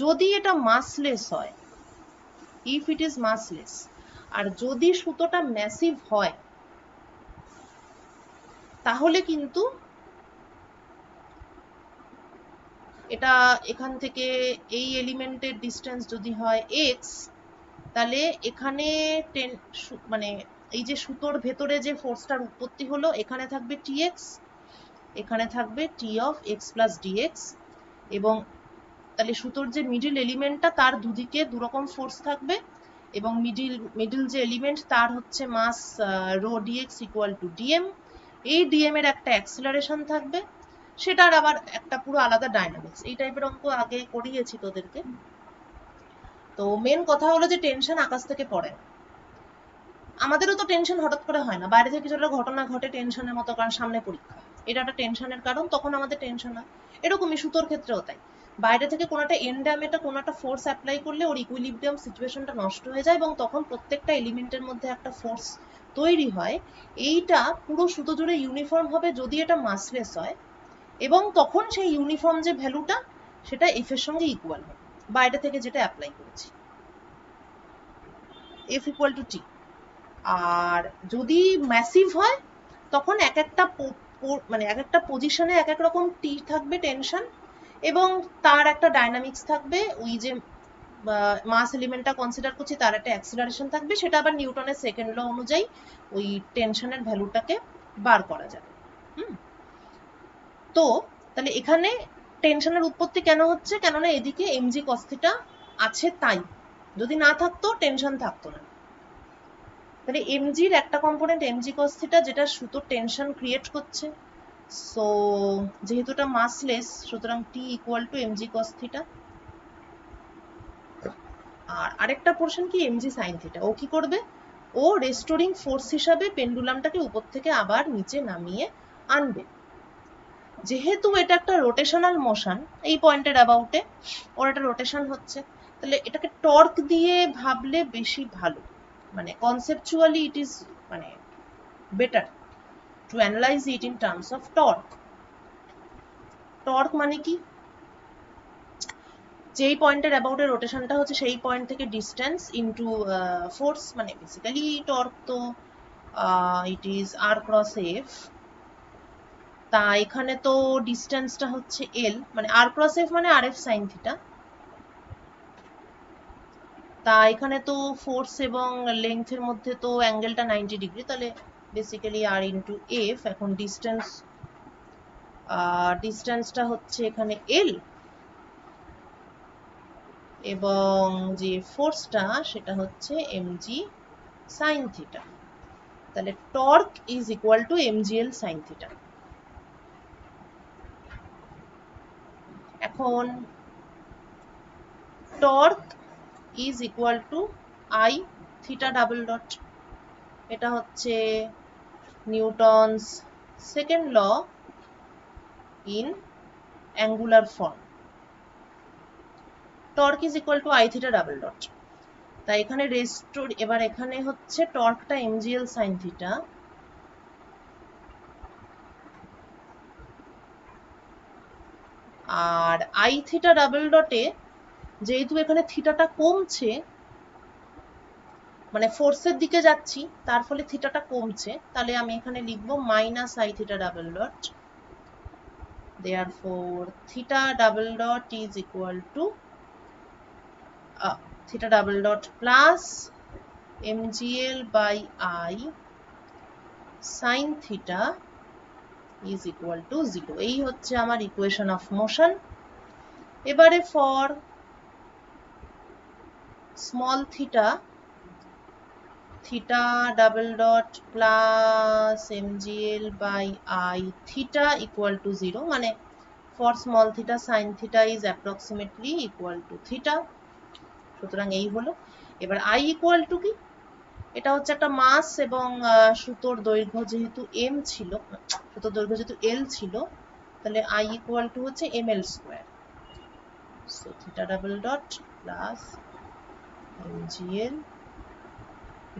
S1: যদি এটা মাসলেস হয়, ইফ ইট ইজ মাসলেস। আর যদি সুতোটা ম্যাসিভ হয়, তাহলে কিন্তু এটা এখান থেকে এই এলিমেন্টের ডিস্টেন্স যদি হয় এক্স, তাহলে এখানে মানে এই যে সুতোর ভেতরে যে ফোর্সটার উৎপত্তি হলো, এখানে থাকবে টি এক্স, এখানে থাকবে T of x plus dx, এবং তাহলে সুতোর যে মিডিল এলিমেন্টটা তার দুদিকে দুরকম ফোর্স থাকবে, এবং মিডিল যে এলিমেন্ট তার হচ্ছে mass rho dx equal to dm. এই ডিএম এর একটা অ্যাক্সিলারেশন থাকবে, সেটার আবার একটা পুরো আলাদা ডাইনামিক্স। এই টাইপের অঙ্ক আগে করিয়েছি তোদেরকে। তো মেন কথা হলো যে টেনশন আকাশ থেকে পড়ে না। আমাদেরও তো টেনশন হঠাৎ করে হয় না, বাইরে থেকে কিছু একটা ঘটনা ঘটে টেনশনের মতো, কারণ সামনে পরীক্ষা, এটা একটা টেনশনের কারণ, তখন আমাদের টেনশন হয়। এরকমই সুতোর ক্ষেত্রেও তাই, বাইরে থেকে কোনো একটা এন্ডে কোনো একটা ফোর্স অ্যাপ্লাই করলে ওর ইকুইলিব্রিয়াম সিচুয়েশনটা নষ্ট হয়ে যায়, এবং তখন প্রত্যেকটা এলিমেন্টের মধ্যে একটা ফোর্স তৈরি হয়। এইটা পুরো সুতো জুড়ে ইউনিফর্ম হবে যদি এটা মাসলেস হয়, এবং তখন সেই ইউনিফর্ম যে ভ্যালুটা সেটা এফ এর সঙ্গে ইকুয়াল হবে, বাইরে থেকে যেটা অ্যাপ্লাই করেছি, এফ ইকুয়াল টু টি। আর যদি ম্যাসিভ হয়, তখন এক একটা পজিশনে এক এক রকম টি থাকবে টেনশন, এবং তার একটা ডাইনামিক্স থাকবে, ওই যে মাস এলিমেন্টটা কনসিডার করছি তার একটা অ্যাক্সিলারেশন থাকবে, সেটা আবার নিউটনের সেকেন্ড ল অনুযায়ী ওই টেনশনের ভ্যালুটাকে বার করা যাবে। তো তাহলে এখানে টেনশনের উৎপত্তি কেন হচ্ছে? কেননা এদিকে এমজি কস থিটা আছে, তাই। যদি না থাকতো টেনশন থাকতো না। তাহলে এমজির একটা কম্পোনেন্ট এমজি কস থিটা, যেটা সুতোর টেনশন ক্রিয়েট করছে। সো যেহেতু এটা মাসলেস, সুতরাং T equal to mg cos theta. আর আরেকটা পোর্শন কি এমজি সাইন থিটা। ও কি করবে? ও রেস্টোরিং ফোর্স হিসাবে পেন্ডুলামটাকে উপর থেকে আবার নিচে নামিয়ে আনবে। যেহেতু এটা একটা রোটেশনাল মোশন, এই পয়েন্টের অ্যাবাউটে ওর একটা রোটেশন হচ্ছে, তাহলে এটাকে টর্ক দিয়ে ভাবলে বেশি ভালো, মানে কনসেপচুয়ালি ইট ইজ মানে better to analyse it in terms of torque. Torque মানে কি? যেই পয়েন্টের অ্যাবাউটে রোটেশনটা হচ্ছে সেই পয়েন্ট থেকে ডিস্টেন্স ইনটু ফোর্স, মানে বেসিক্যালি টর্ক তো it is r cross F. তা এখানে তো ডিস্টেন্সটা হচ্ছে এল, মানে আর ক্রস এফ মানে আর এফ সাইন থিটা। তা এখানে তো ফোর্স এবং লেংথের মধ্যে তো অ্যাঙ্গেলটা 90 ডিগ্রি, তাহলে বেসিক্যালি আর ইন্টু এফ। এখন ডিস্টেন্সটা হচ্ছে এখানে এল, এবং যে ফোর্সটা সেটা হচ্ছে এমজি সাইন থিটা। তাহলে torque is equal to mgl sine theta. এখন torque is equal to I theta double dot, এটা হচ্ছে Newton's second law in angular form. Torque is equal to I theta double dot. তাই এখানে এবার এখানে হচ্ছে টর্কটা এমজিএল সাইন থিটা, আর আই থিটা ডাবল ডটে যেহেতু এখানে থিটাটা কমছে, মানে ফোর্সের দিকে যাচ্ছি, তার ফলে থিটাটা কমছে, তাহলে আমি এখানে লিখবো minus I theta double dot. Therefore theta double dot is equal to theta double dot plus mgl by I sin theta is equal to 0. এই হচ্ছে আমার ইকুয়েশন অফ মোশন। এবারে for small theta, theta double dot plus mgl by I theta equal to 0, মানে for small theta sin theta is approximately equal to theta। সুতরাং এই হলো। এবার I equal to কি, এটা হচ্ছে একটা মাস এবং সুতোর দৈর্ঘ্য যেহেতু m ছিল, সুতোর দৈর্ঘ্য যেহেতু l ছিল, তাহলে I equal to হচ্ছে ml square। So theta double dot plus mgl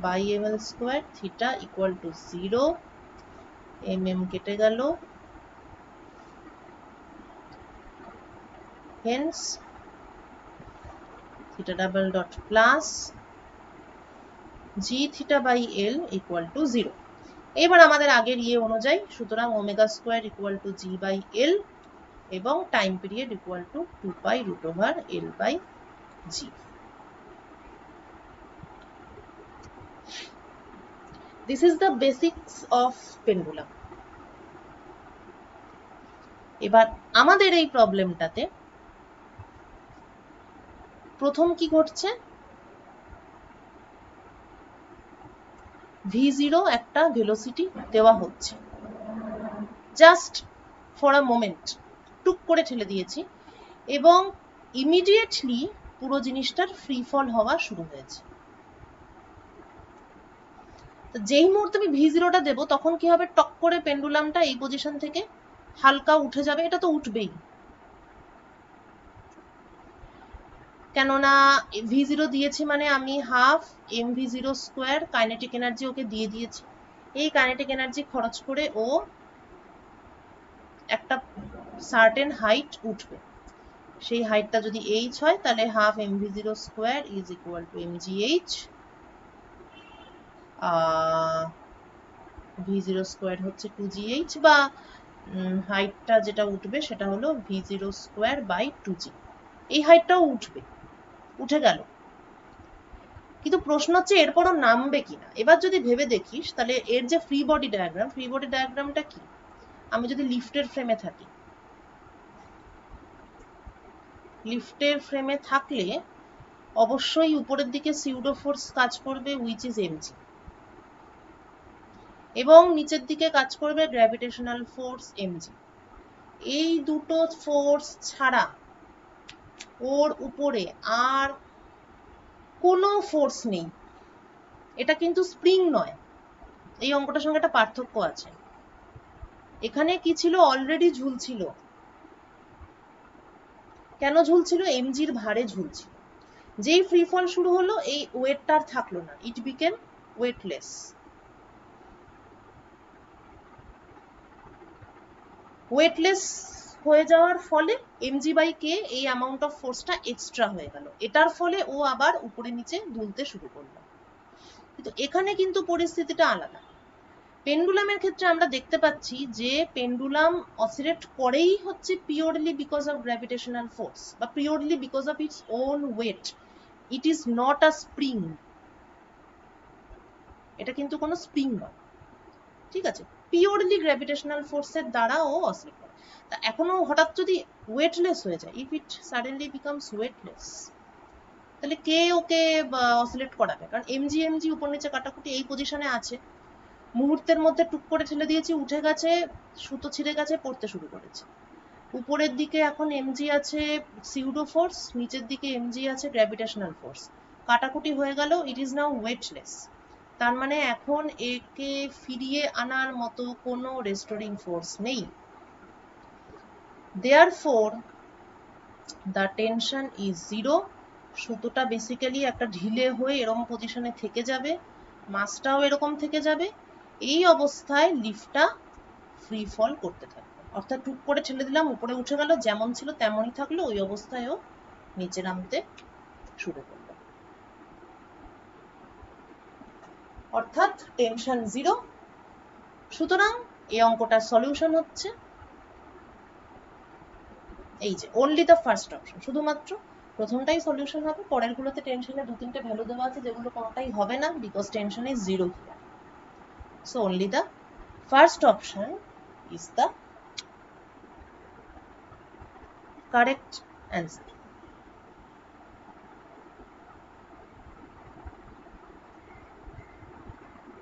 S1: by ml square theta equal to 0, mm কেটে গেল, hence theta double dot plus g theta by l equal to 0। এবার আমাদের আগের অনুযায়ী, সুতরাং omega square equal to g by l এবং time period equal to 2 pi root over l by g. This is the basics of pendulum। এবার আমাদের এই প্রবলেমটাতে প্রথম কি ঘটছে, v0 একটা ভেলোসিটি দেওয়া হচ্ছে, জাস্ট ফর আ মোমেন্ট টুক করে ঠেলে দিয়েছি এবং ইমিডিয়েটলি পুরো জিনিসটার ফ্রি ফল হওয়া শুরু হয়েছে। যেই মুহূর্তে আমি v0টা দেবো তখন কি হবে, টক করে পেন্ডুলামটা এই পজিশন থেকে হালকা উঠে যাবে, এটা তো উঠবেই, কেননা v0 দিয়েছি মানে আমি half mv0 square kinetic energy okay দিয়ে দিয়েছি। এই কাইনেটিক এনার্জি খরচ করে ও একটা সার্টেন হাইট উঠবে, সেই হাইটটা যদি h হয় তাহলে half mv0 square is equal two mgh, v0 square হচ্ছে 2gh, বা হাইটটা যেটা উঠবে সেটা হলো v0 স্কোয়ার বাই 2g। এই হাইটটাও উঠবে, উঠে গেল, কিন্তু প্রশ্ন হচ্ছে এরপরও নামবে কিনা। এবার যদি ভেবে দেখিস তাহলে এর যে free body diagram, free body ডায়াগ্রামটা কি, আমি যদি লিফটের ফ্রেমে থাকি, লিফটের ফ্রেমে থাকলে অবশ্যই উপরের দিকে সিউডো ফোর্স কাজ করবে উইচ ইজ mg, এবং নিচের দিকে কাজ করবে গ্র্যাভিটেশনাল ফোর্স mg। এই দুটো ফোর্স ছাড়া ওর উপরে আর কোনো ফোর্স নেই। এটা কিন্তু স্প্রিং নয়, এই অঙ্কটার সঙ্গে একটা পার্থক্য আছে। এখানে কি ছিল, অলরেডি ঝুলছিল। কেন ঝুলছিল, এমজির ভারে ঝুলছিল। যেই ফ্রি ফল শুরু হলো এই ওয়েটটা আর থাকলো না, ইট বিকেম ওয়েটলেস। ওয়েটলেস হয়ে যাওয়ার ফলে mg বাই k এই অ্যামাউন্ট অফ ফোর্সটা এক্সট্রা হয়ে গেল, এটার ফলে ও আবার উপরে নিচে দুলতে শুরু করলো। কিন্তু এখানে কিন্তু পরিস্থিতিটা আলাদা। পেন্ডুলামের ক্ষেত্রে আমরা দেখতে পাচ্ছি যে পেন্ডুলাম অসিলেট করেই হচ্ছে purely because of gravitational force বা purely because of its own weight, it is not a spring. এটা কিন্তু কোনো স্প্রিং নয়, ঠিক আছে, পিওরলি গ্র্যাভিটেশনাল ফোর্সের দ্বারা ও অসিলেট করে। তা এখনো হঠাৎ যদি ওয়েটলেস হয়ে যায়, if it suddenly becomes weightless, তাহলে কে ওকে অসিলেট করাবে? কারণ এমজি উপর নিচে কাটাকুটি এই পজিশনে আছে, মুহূর্তের মধ্যে টুক করে ঠেলে দিয়েছি, উঠে গেছে, সুতো ছিঁড়ে গেছে, পড়তে শুরু করেছে। উপরের দিকে এখন mg আছে সিউডো ফোর্স, নিচের দিকে mg আছে গ্র্যাভিটেশনাল ফোর্স, কাটাকুটি হয়ে গেল, ইট ইজ নাও ওয়েটলেস। তার মানে এখন একে ফিরিয়ে আনার মতো কোনো রেস্টোরিং ফোর্স নেই। Therefore the tension is zero. সুতোটা বেসিক্যালি একটা ঢিলে হয়ে এরকম পজিশনে থেকে যাবে, মাসটাও এরকম থেকে যাবে। এই অবস্থায় লিফটটা ফ্রি ফল করতে থাকবে, অর্থাৎ টুক করে ঠেলে দিলাম, উপরে উঠে গেল, যেমন ছিল তেমনই থাকলো, ওই অবস্থায়ও নিচে নামতে শুরু করলো, অর্থাৎ টেনশন জিরো। সুতরাং এই অঙ্কটার সলিউশন হচ্ছে এই যে অনলি দ্য ফার্স্ট অপশন, শুধুমাত্র প্রথমটাই সলিউশন হবে, পরেরগুলোতে টেনশনে 2-3টে ভ্যালু দেওয়া আছে যেগুলো কোনোটাই হবে না, because tension is 0 here. So only the first option is the correct answer.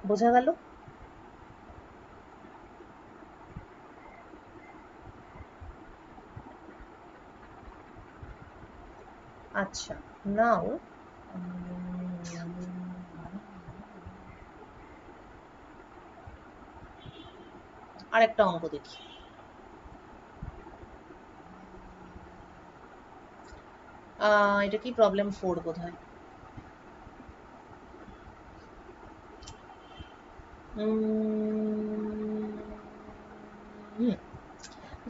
S1: বোঝা গেল? আচ্ছা, নাও আরেকটা অঙ্ক দেখি। এটা কি প্রবলেম 4 বোধহয়।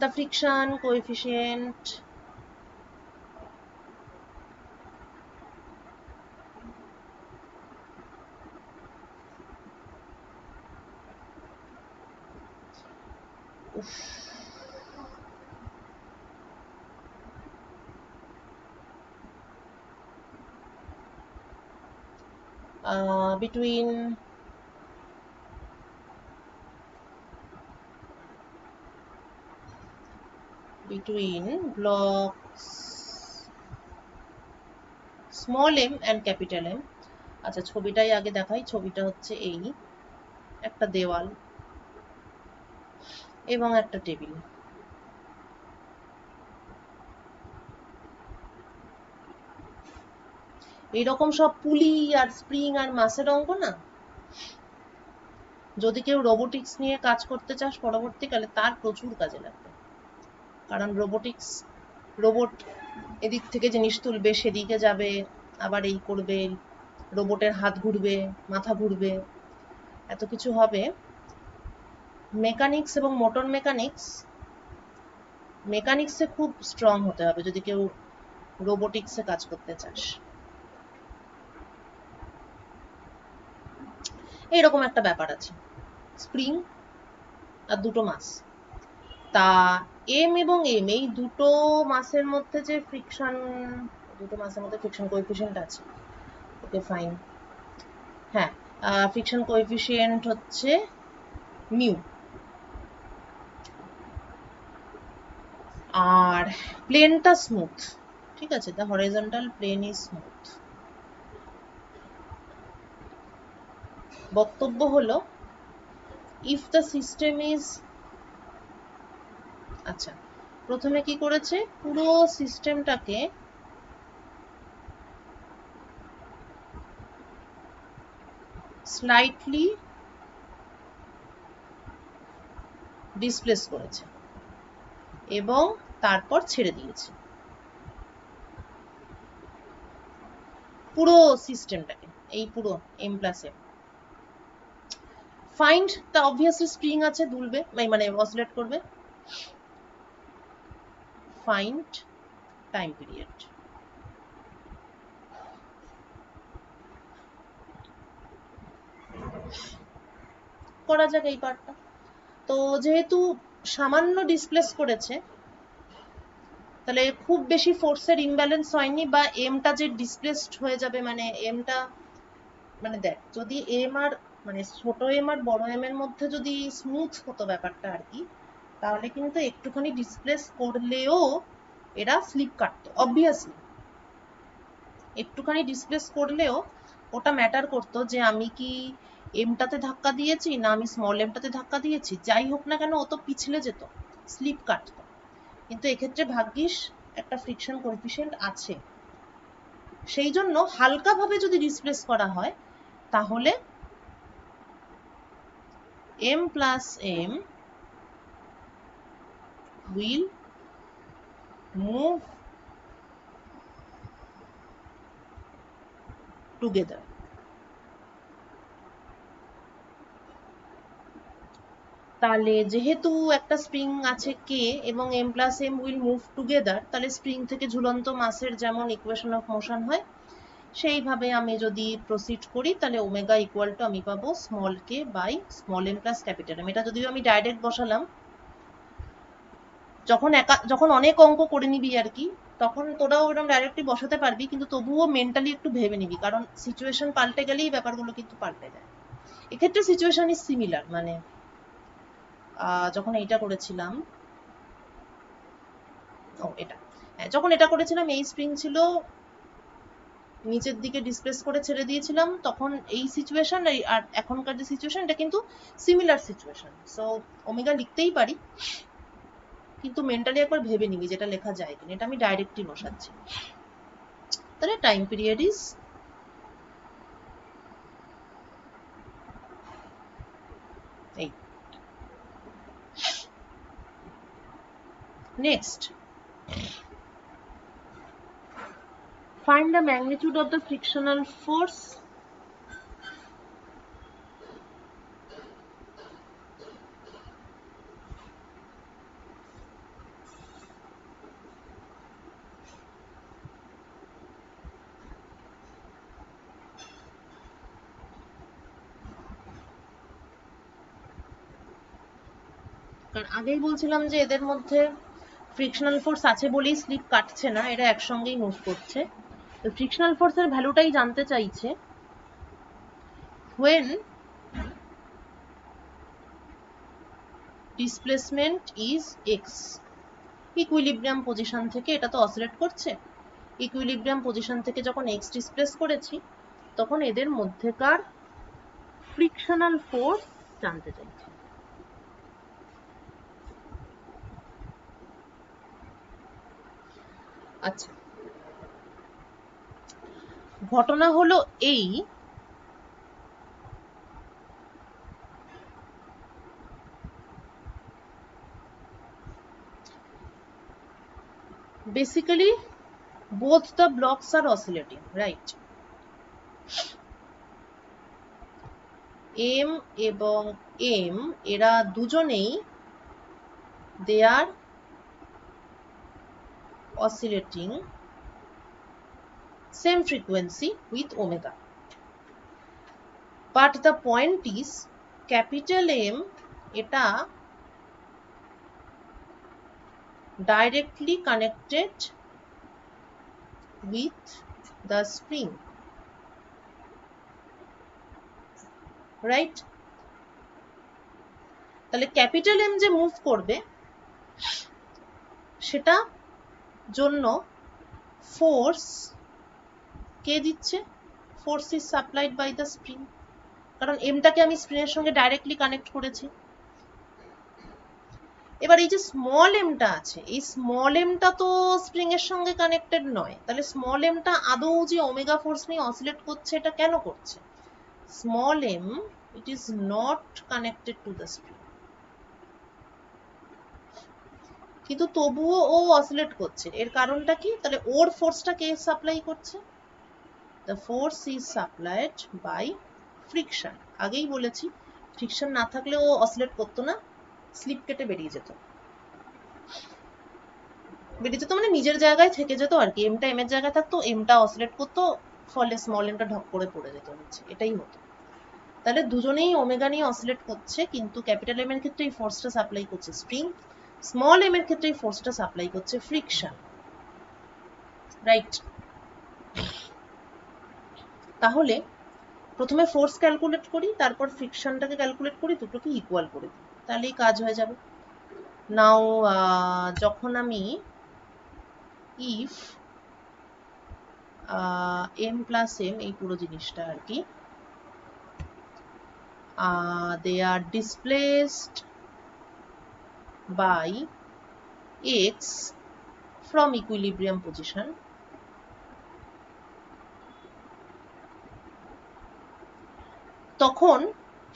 S1: The friction coefficient between blocks small m and capital M. আচ্ছা, ছবিটাই আগে দেখাই। ছবিটা হচ্ছে এই একটা দেওয়াল এবং একটা টেবিল। এইরকম সব পুলি আর স্প্রিং আর মাসের অঙ্ক না, যদি কেউ রোবোটিক্স নিয়ে কাজ করতে চাস পরবর্তীকালে, তার প্রচুর কাজে লাগবে। কারণ রোবট এদিক থেকে জিনিস তুলবে, সেদিকে যাবে, আবার এই করবে, রোবটের হাত ঘুরবে, মাথা ঘুরবে, এত কিছু হবে। মেকানিক্স এবং মোটর মেকানিক্সে খুব স্ট্রং হতে হবে যদি কেউ রোবোটিক্সে কাজ করতে চাস। এইরকম একটা ব্যাপার আছে, স্প্রিং আর দুটো মাস, তা এম এবং এম এই দুটো মাসের মধ্যে যে ফ্রিকশন, দুটো মাসের মধ্যে ফ্রিকশন কোএফিসিয়েন্ট আছে। ওকে ফাইন, হ্যাঁ, ফ্রিকশন কোএফিসিয়েন্ট হচ্ছে মিউ, আর প্লেনটা স্মুথ, ঠিক আছে, the horizontal plane is smooth. বক্তব্য হলো ইফ দ্য সিস্টেম ইজ, আচ্ছা, প্রথমে কি করেছে, পুরো সিস্টেমটাকে স্লাইটলি ডিসপ্লেস করেছে এবং তারপর ছেড়ে দিয়েছে পুরো সিস্টেমটাকে, এই পুরো m প্লাস m। ফাইন্ড তা অবভিয়াসলি স্প্রিং আছে, দুলবে, মানে অসিলেট করবে। Find time period. করা যাক এই পার্টটা। তো যেহেতু সামান্য ডিসপ্লেস করেছে, তাহলে খুব বেশি ফোর্সের ইমব্যালেন্স হয়নি, বা এমটা যে ডিসপ্লেসড হয়ে যাবে, মানে এমটা, মানে দেখ, যদি এম আর মানে ছোট এম আর বড় এম এর মধ্যে যদি স্মুথ হতো ব্যাপারটা আর কি, তাহলে কিন্তু একটুখানি ডিসপ্লেস করলেও এরা স্লিপ কাটতো, অবভিয়াসলি একটুখানি ডিসপ্লেস করলেও ওটা ম্যাটার করতো যে আমি কি এমটাতে ধাক্কা দিয়েছি না আমি স্মল এমটাতে ধাক্কা দিয়েছি, যাই হোক না কেন ও তো পিছলে যেত, স্লিপ কাটতো। কিন্তু এক্ষেত্রে ভাগ্যিস একটা ফ্রিকশন কোএফিসিয়েন্ট আছে, সেই জন্য হালকাভাবে যদি ডিসপ্লেস করা হয় তাহলে m plus m will move together. তাহলে যেহেতু একটা স্প্রিং আছে k এবং m plus m will move together, তাহলে স্প্রিং থেকে ঝুলন্ত মাসের যেমন ইকুয়েশন অফ মোশন হয়, সেইভাবে আমি যদি প্রসিড করি তাহলে ওমেগা ইকুয়াল টু আমি পাবো small k by small m plus capital m। এটা যদিও আমি ডাইরেক্ট বসালাম, যখন অনেক অঙ্ক করে নিবি আর কি, তখন তোরাও এরকম ডাইরেক্টলি বসাতে পারবি, কিন্তু তবুও মেন্টালি একটু ভেবে নিবি, কারণ সিচুয়েশন পাল্টে গেলেই ব্যাপারগুলো কিন্তু পাল্টে যায়। এক্ষেত্রে সিচুয়েশন ইজ সিমিলার, মানে যখন এইটা করেছিলাম, যখন এটা করেছিলাম এই স্প্রিং ছিল, নিচের দিকে ডিসপ্লেস করে ছেড়ে দিয়েছিলাম, তখন এই সিচুয়েশন আর এখনকার যে সিচুয়েশন এটা কিন্তু সিমিলার সিচুয়েশন। সো ওমেগা লিখতেই পারি, কিন্তু মেন্টালি একবার ভেবে নিবি যেটা লেখা যায় কিনা। এটা আমি ডাইরেক্টলি বসাচ্ছি। তাহলে টাইম পিরিয়ড ইজ এই। Next, find the magnitude of the frictional force. কারণ আগেই বলছিলাম যে এদের মধ্যে ফ্রিকশনাল ফোর্স আছে বলেই স্লিপ কাটছে না, এরা একসঙ্গেই মুভ করছে। তো ফ্রিকশনাল ফোর্সের ভ্যালুটাই জানতে চাইছে। when displacement is x, equilibrium position থেকে, এটা তো অসিলেট করছে, ইকুইলিব্রিয়াম পজিশন থেকে যখন x ডিসপ্লেস করেছি তখন এদের মধ্যেকার ফ্রিকশনাল ফোর্স জানতে চাইছি। আচ্ছা, ঘটনা হলো এই, basically both the blocks are oscillating, right? m এবং m এরা দুজনেই they are oscillating same frequency with omega, but the point is capital M এটা directly connected with the spring, right? তাহলে ক্যাপিটাল M যে মুভ করবে সেটা জন্য force কে দিচ্ছে? Force is supplied by the spring, কারণ এমটাকে আমি স্প্রিং এর সঙ্গে ডাইরেক্টলি কানেক্ট করেছি। এবার এই যে স্মল এমটা আছে, এই স্মল এমটা তো স্প্রিং এর সঙ্গে কানেক্টেড নয়, তাহলে স্মল এমটা আদৌ যে ওমেগা ফোর্স নিয়ে অসিলেট করছে এটা কেন করছে? Small m it is not connected to the spring, কিন্তু তবুও ও অসিলেট করছে। এর কারণটা কি? তাহলে ওর ফোর্সটা কে সাপ্লাই করছে? The force is supplied by friction. আগেই বলেছি ফ্রিকশন না থাকলে ও অসিলেট করতো না, স্লিপ কেটে বেরিয়ে যেত, মানে নিজের জায়গায় থেকে যেত আর কি। এমটা এম এর জায়গায় থাকতো, এমটা অসিলেট করতো, ফলে স্মল এমটা ঢক করে পড়ে যেত নিচে, এটাই হতো। তাহলে দুজনেই ওমেগা নিয়ে অসিলেট করছে, কিন্তু ক্যাপিটাল এম এর ক্ষেত্রে এই ফোর্সটা সাপ্লাই করছে স্প্রিং, স্মল এম এর ক্ষেত্রে এই ফোর্সটা সাপ্লাই করছে ফ্রিকশন, রাইট? তাহলে প্রথমে ফোর্স ক্যালকুলেট করি, তারপর ফ্রিকশনটাকে ক্যালকুলেট করি, দুটোকে ইকুয়াল করে দিই, তাহলেই কাজ হয়ে যাবে। নাও যখন আমি ইফ m প্লাস m, এই পুরো জিনিসটা আর কি, they are displaced by x from equilibrium position, তখন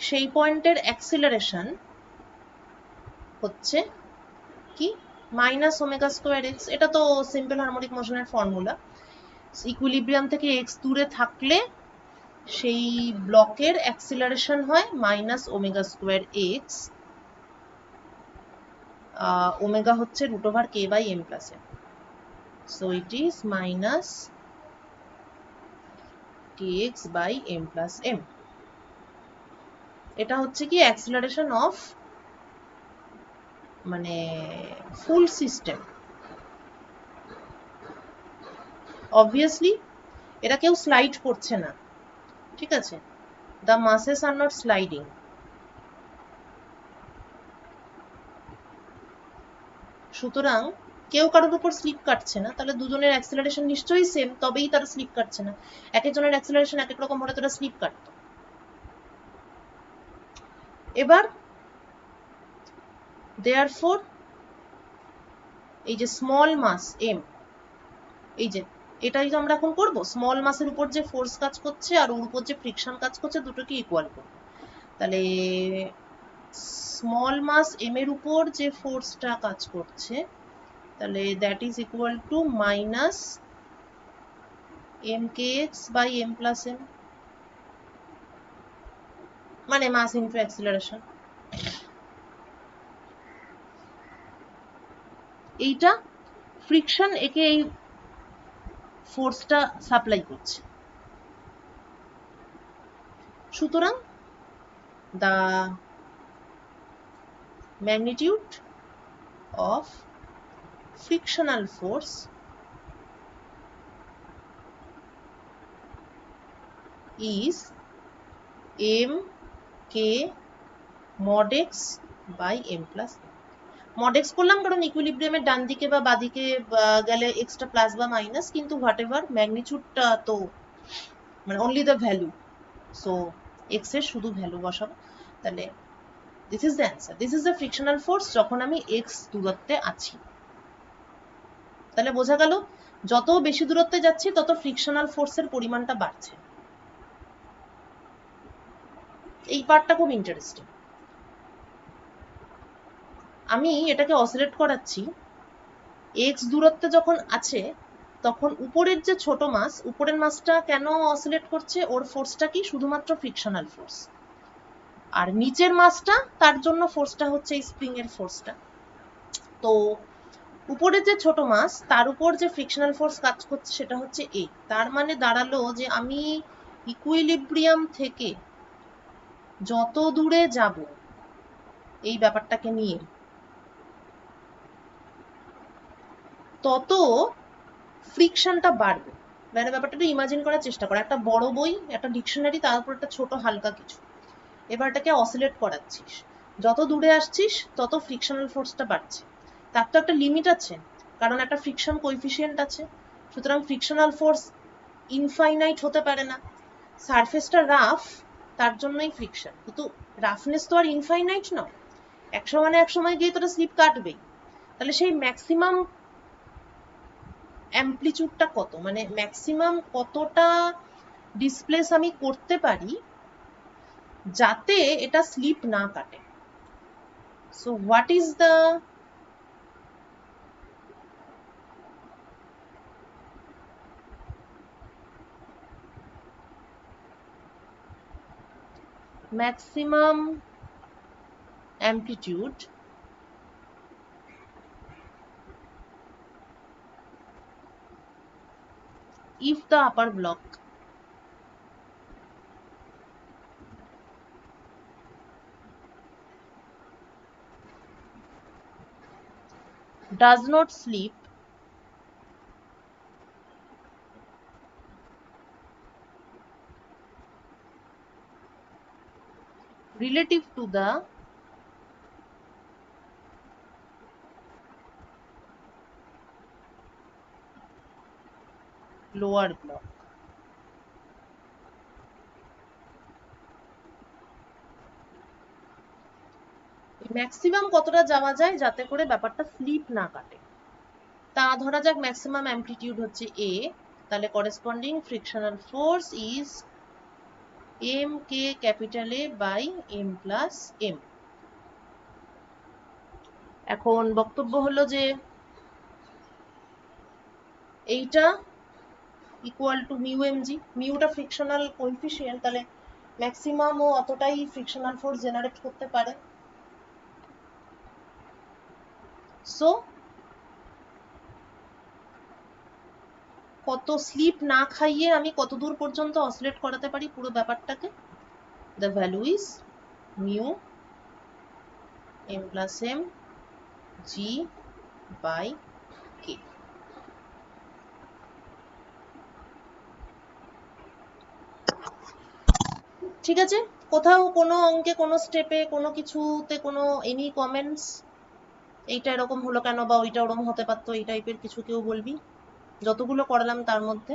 S1: সেই পয়েন্টের অ্যাক্সিলারেশন হচ্ছে কি? Minus omega square x. এটা তো সিম্পল হারমোনিক মোশনের ফর্মুলা। ইকুইলিব্রিয়াম থেকে এক্স দূরে থাকলে সেই ব্লকের অ্যাক্সিলারেশন হয় minus omega square x, omega হচ্ছে root over k by m plus m, so it is minus k x by m plus m. এটা হচ্ছে কি অ্যাক্সিলারেশন অফ মানে ফুল সিস্টেম। অবভিয়াসলি এরা কেউ স্লাইড করছে না, ঠিক আছে, দ্য মাসেস আর নট স্লাইডিং। সুতরাং কেউ কারোর উপর স্লিপ কাটছে না, তাহলে দুজনের অ্যাক্সেলারেশন নিশ্চয়ই সেম, তবেই তারা স্লিপ কাটছে না। এক একজনের অ্যাক্সেলারেশন এক এক রকম হলে তারা স্লিপ কাটতো। এবার দেয়ারফোর এই যে স্মল মাস এম, এই যে এটাই তো আমরা এখন করব, স্মল মাসের উপর যে ফোর্স কাজ করছে আর ওর উপর যে ফ্রিকশন কাজ করছে দুটোকে ইকুয়াল করব। তাহলে স্মল মাস এম এর উপর যে ফোর্সটা কাজ করছে, তাহলে that is equal to minus m k x by m plus m, মানে মাস ইন্টু অ্যাক্সিলারেশন। এইটা ফ্রিকশন একে এই ফোর্সটা সাপ্লাই করছে। সুতরাং the magnitude of frictional force is m k mod x by m plus m. mod x করলাম কারণ ইকুইলিব্রিয়ামের ডান দিকে বা বাদিকে গেলে এক্সটা প্লাস বা মাইনাস, কিন্তু হোয়াট এভার ম্যাগনিটিউডটা তো মানে only the value, so x এর শুধু ভ্যালু বসাবো। তাহলে this is the answer, this is the frictional force যখন আমি এক্স দূরত্বে আছি। তাহলে বোঝা গেল যত বেশি দূরত্বে যাচ্ছি তত ফ্রিকশনাল ফোর্সের পরিমাণটা বাড়ছে। এই পার্টটা খুব ইন্টারেস্টিং। আমি এটাকে অসিলেট করাচ্ছি, এক্স দূরত্বে যখন আছে তখন উপরের যে ছোট মাস, উপরের মাসটা কেন অসিলেট করছে, ওর ফোর্সটা কি শুধুমাত্র ফ্রিকশনাল ফোর্স, আর নিচের মাসটা তার জন্য ফোর্সটা হচ্ছে এই স্প্রিং এর ফোর্সটা। তো উপরের যে ছোট মাস তার উপর যে ফ্রিকশনাল ফোর্স কাজ করছে সেটা হচ্ছে এ। তার মানে দাঁড়ালো যে আমি ইকুইলিব্রিয়াম থেকে যত দূরে যাব এই ব্যাপারটাকে নিয়ে, তত ফ্রিকশনটা বাড়বে। মানে ব্যাপারটা ইমাজিন করার চেষ্টা করো, একটা বড় বই, একটা ডিকশনারি, তার উপর একটা ছোট হালকা কিছু, এবার এটাকে অসিলেট করাচ্ছিস, যত দূরে আসছিস তত ফ্রিকশনাল ফোর্সটা বাড়ছে। তার তো একটা লিমিট আছে, কারণ একটা ফ্রিকশন কোএফিসিয়েন্ট আছে, সুতরাং ফ্রিকশনাল ফোর্স ইনফাইনাইট হতে পারে না। সারফেসটা রাফ, তার জন্যই ফ্রিকশন, কিন্তু রাফনেস তো আর ইনফাইনাইট নয়, এক সময় গিয়ে তোরা স্লিপ কাটবেই। তাহলে সেই ম্যাক্সিমাম অ্যাম্পলিটিউডটা কত, মানে ম্যাক্সিমাম কতটা ডিসপ্লেস আমি করতে পারি যাতে এটা স্লিপ না কাটে। So what is the maximum amplitude if the upper block does not slip relative to the lower block. Maximum কতটা যাওয়া যায় যাতে করে ব্যাপারটা স্লিপ না কাটে, তা ধরা যাক ম্যাক্সিমাম অ্যাম্পলিটিউড হচ্ছে a, তাহলে corresponding frictional force is m k capital A by m plus m. এখন বক্তব্য হলো যে এইটা equal to mu m g, মিউটা ফ্রিকশনাল কোএফিসিয়েন্ট, তাহলে ম্যাক্সিমাম ও অতটাই ফ্রিকশনাল ফোর্স জেনারেট করতে পারে। সো কত স্লিপ না খাইয়ে আমি কত দূর পর্যন্ত অসিলেট করাতে পারি পুরো ব্যাপারটাকে, the value is mu m plus m g by k. ঠিক আছে, কোথাও কোনো অঙ্কে কোনো স্টেপে কোনো কিছুতে কোনো এনি কমেন্টস, এইটা এরকম হলো কেন বা ওইটা ওরকম হতে পারতো, এই টাইপের কিছু কেউ বলবি যতগুলো করালাম তার মধ্যে?